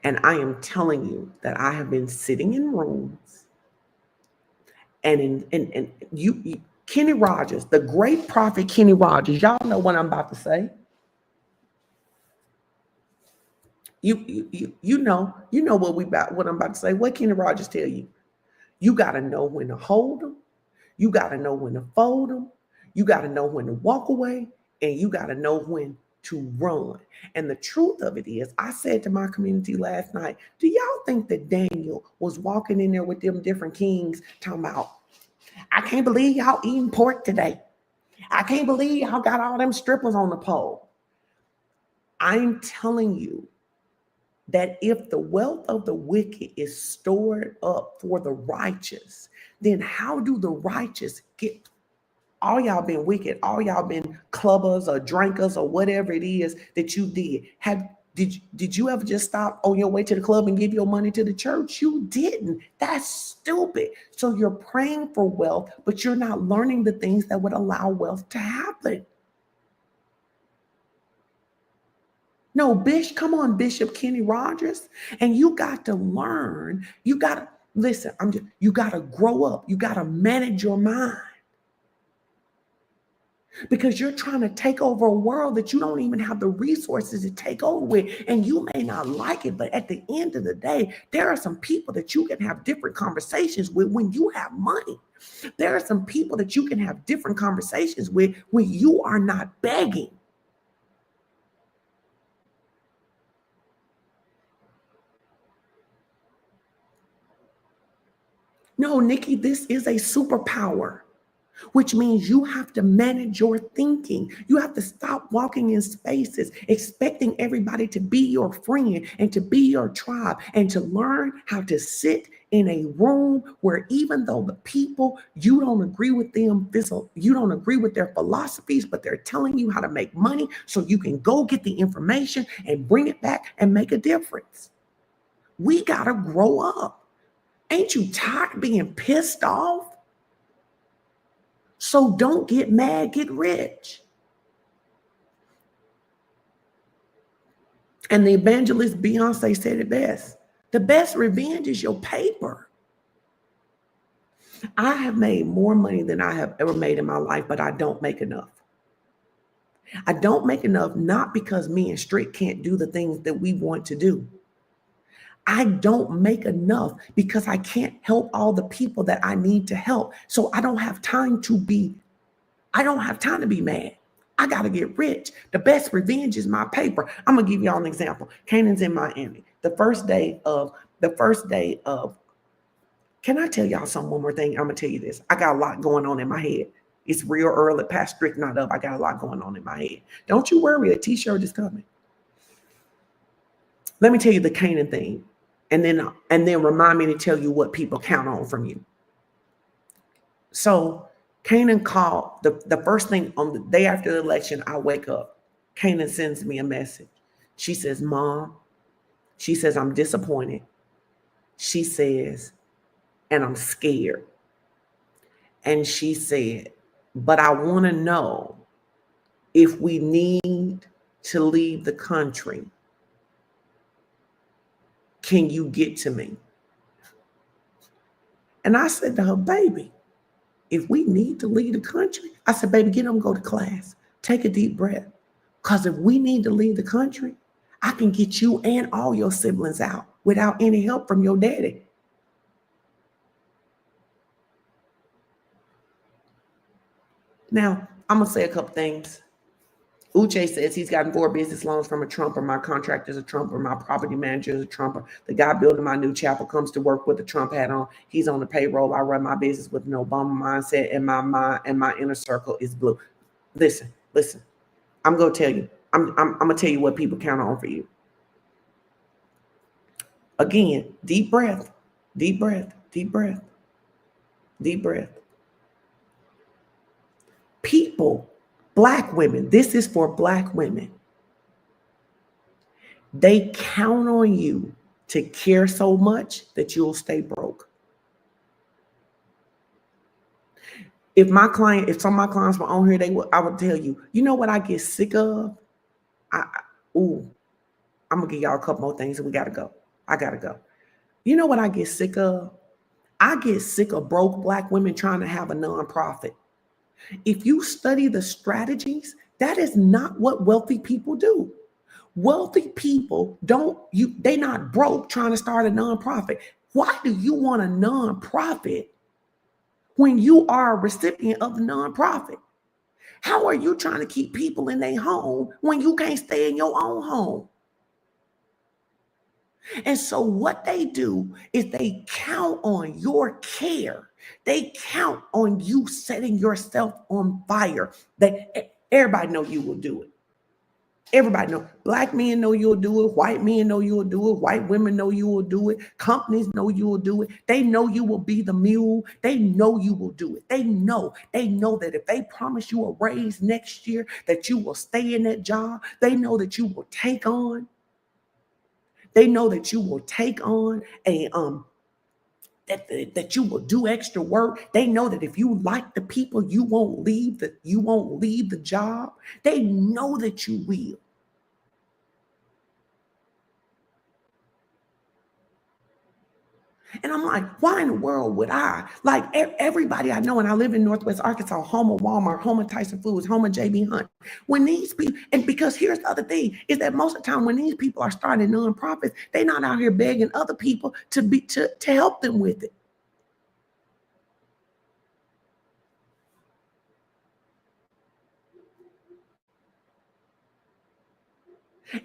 And I am telling you that I have been sitting in rooms and Kenny Rogers, the great prophet Kenny Rogers, y'all know what I'm about to say. You know what I'm about to say. What Kenny Rogers tell you? You got to know when to hold them. You got to know when to fold them. You got to know when to walk away, and you got to know when to run. And the truth of it is, I said to my community last night, do y'all think that Daniel was walking in there with them different kings talking about, I can't believe y'all eating pork today. I can't believe y'all got all them strippers on the pole. I'm telling you that if the wealth of the wicked is stored up for the righteous, then how do the righteous get? All y'all been wicked, all y'all been clubbers or drinkers or whatever it is that you did. Did you ever just stop on your way to the club and give your money to the church? You didn't. That's stupid. So you're praying for wealth, but you're not learning the things that would allow wealth to happen. No, come on, Bishop Kenny Rogers. And you got to learn. You got to listen. You got to grow up. You got to manage your mind. Because you're trying to take over a world that you don't even have the resources to take over with. And you may not like it, but at the end of the day, there are some people that you can have different conversations with when you have money. There are some people that you can have different conversations with when you are not begging. No, Nikki, this is a superpower, which means you have to manage your thinking. You have to stop walking in spaces expecting everybody to be your friend and to be your tribe, and to learn how to sit in a room where even though the people, you don't agree with them, you don't agree with their philosophies, but they're telling you how to make money so you can go get the information and bring it back and make a difference. We got to grow up. Ain't you tired of being pissed off? So don't get mad, get rich. And the evangelist Beyonce said it best. The best revenge is your paper. I have made more money than I have ever made in my life, but I don't make enough. I don't make enough, not because me and Strick can't do the things that we want to do. I don't make enough because I can't help all the people that I need to help. So I don't have time to be mad. I got to get rich. The best revenge is my paper. I'm going to give y'all an example. Canaan's in Miami. The first day of, can I tell y'all something? One more thing. I'm going to tell you this. I got a lot going on in my head. It's real early, past Strick not up. I got a lot going on in my head. Don't you worry, a t-shirt is coming. Let me tell you the Canaan thing. and then remind me to tell you what people count on from you. So Canaan called the first thing on the day after the election. I wake up. Canaan sends me a message. She says, Mom, she says, I'm disappointed. She says, and I'm scared. And she said, but I want to know if we need to leave the country. Can you get to me? And I said to her, baby, if we need to leave the country, I said, baby, get up and go to class. Take a deep breath. Because if we need to leave the country, I can get you and all your siblings out without any help from your daddy. Now, I'm going to say a couple things. Uche says he's gotten 4 business loans from a Trumper. My contractor's a Trumper. My property manager is a Trumper. The guy building my new chapel comes to work with a Trump hat on. He's on the payroll. I run my business with an Obama mindset, and my mind and my inner circle is blue. Listen. I'm going to tell you. I'm going to tell you what people count on for you. Again, deep breath, deep breath, deep breath, deep breath. People, Black women, this is for Black women. They count on you to care so much that you'll stay broke. If some of my clients were on here, I would tell you, you know what I get sick of? I'm gonna give y'all a couple more things and we gotta go. I gotta go. You know what I get sick of? I get sick of broke Black women trying to have a nonprofit. If you study the strategies, that is not what wealthy people do. Wealthy people they're not broke trying to start a nonprofit. Why do you want a nonprofit when you are a recipient of the nonprofit? How are you trying to keep people in their home when you can't stay in your own home? And so what they do is they count on your care. They count on you setting yourself on fire. Everybody know you will do it. Everybody know. Black men know you'll do it. White men know you'll do it. White women know you will do it. Companies know you will do it. They know you will be the mule. They know you will do it. They know that if they promise you a raise next year, that you will stay in that job. They know that you will take on. They know that you will take on that you will do extra work. They know that if you like the people, you won't leave the job. They know that you will. And I'm like, why in the world would I? Like everybody I know, and I live in Northwest Arkansas, home of Walmart, home of Tyson Foods, home of JB Hunt. When these people, and because here's the other thing, is that most of the time when these people are starting nonprofits, they're not out here begging other people to help them with it.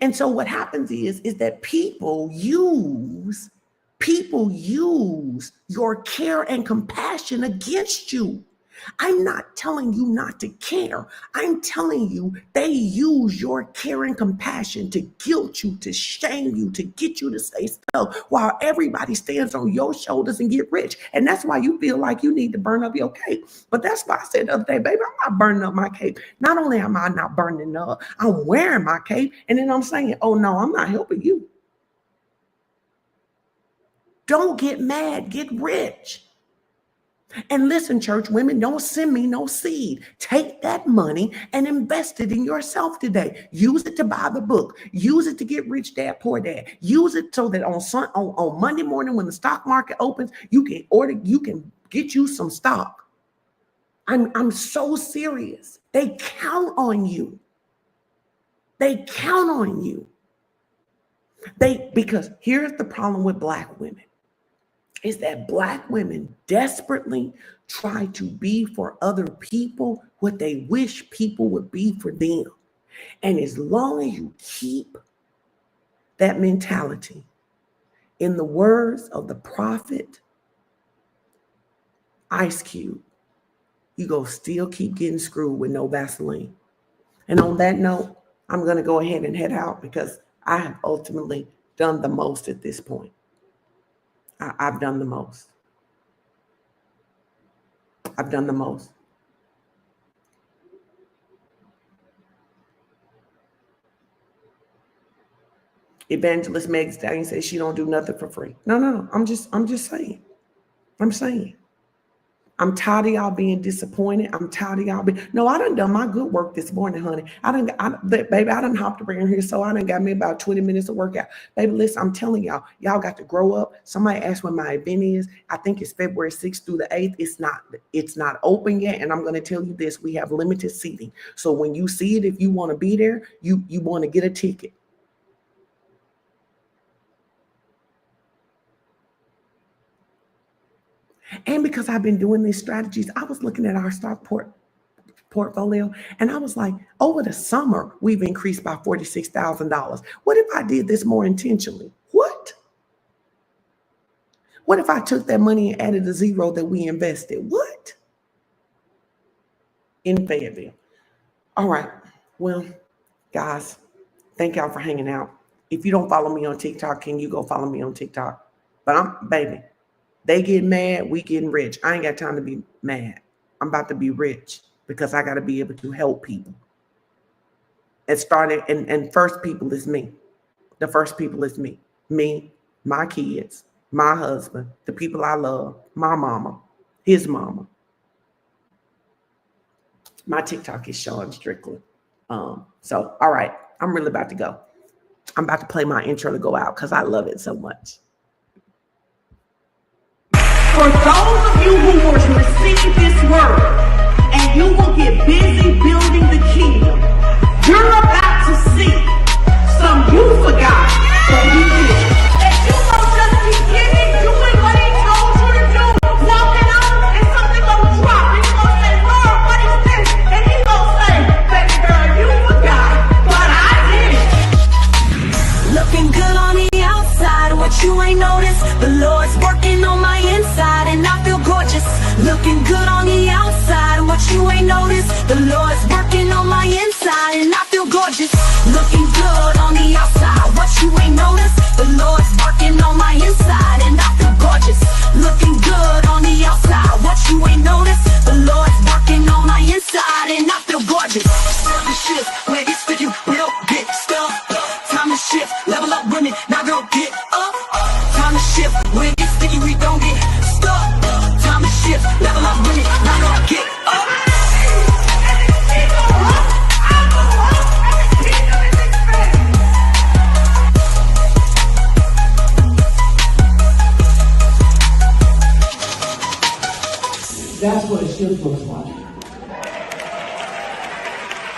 And so what happens is that people use your care and compassion against you. I'm not telling you not to care. I'm telling you they use your care and compassion to guilt you, to shame you, to get you to say stuff while everybody stands on your shoulders and get rich. And that's why you feel like you need to burn up your cape. But that's why I said the other day, baby, I'm not burning up my cape. Not only am I not burning up, I'm wearing my cape. And then I'm saying, oh no, I'm not helping you. Don't get mad, get rich. And listen, church women, don't send me no seed. Take that money and invest it in yourself today. Use it to buy the book. Use it to get Rich Dad, Poor Dad. Use it so that on Monday morning when the stock market opens, you can get you some stock. I'm so serious. They count on you. They count on you. Because here's the problem with Black women. Is that Black women desperately try to be for other people what they wish people would be for them. And as long as you keep that mentality, in the words of the prophet Ice Cube, you go still keep getting screwed with no Vaseline. And on that note, I'm going to go ahead and head out because I have ultimately done the most at this point. I've done the most. I've done the most. Evangelist Meg Stallion says she don't do nothing for free. No. I'm just saying. I'm saying. I'm tired of y'all being disappointed. I'm tired of y'all being. No, I done my good work this morning, honey. Baby, I done hopped around here, so I done got me about 20 minutes of workout. Baby, listen, I'm telling y'all got to grow up. Somebody asked when my event is. I think it's February 6th through the 8th. It's not open yet, and I'm going to tell you this: we have limited seating. So when you see it, if you want to be there, you want to get a ticket. And because I've been doing these strategies, I was looking at our stock portfolio, and I was like, over the summer, we've increased by $46,000. What if I did this more intentionally? What? What if I took that money and added a zero that we invested? What? In Fayetteville. All right. Well, guys, thank y'all for hanging out. If you don't follow me on TikTok, can you go follow me on TikTok? But baby, they get mad, we getting rich. I ain't got time to be mad. I'm about to be rich because I got to be able to help people. And first people is me. The first people is me. Me, my kids, my husband, the people I love, my mama, his mama. My TikTok is Sean Strickland. So, all right, I'm really about to go. I'm about to play my intro to go out because I love it so much. For those of you who were to receive this word, and you will get busy building the kingdom, you're about to see some you forgot, but he did. And you won't just be giving, doing what he told you to do, walking out, and something gonna drop. And you're gonna say, Lord, what is this? And he's gonna say, baby girl, you forgot, but I did. Looking good on the outside, what you ain't noticed. The Lord's working on my inside, and I feel gorgeous. Looking good on the outside, what you ain't noticed. The Lord's working on my inside, and I feel gorgeous. Looking good on the outside, what you ain't noticed. The Lord's working on my inside, and I feel gorgeous. Looking good on the outside, what you ain't noticed. The Lord's working on my inside, and I feel gorgeous. Certain shifts where it's for you, we don't get stuck. Time to shift, level up women, now girl get up. Time to shift, when it's for you, we don't get stuck. Time to shift, level up women, now girl get up. That's what a shift looks like.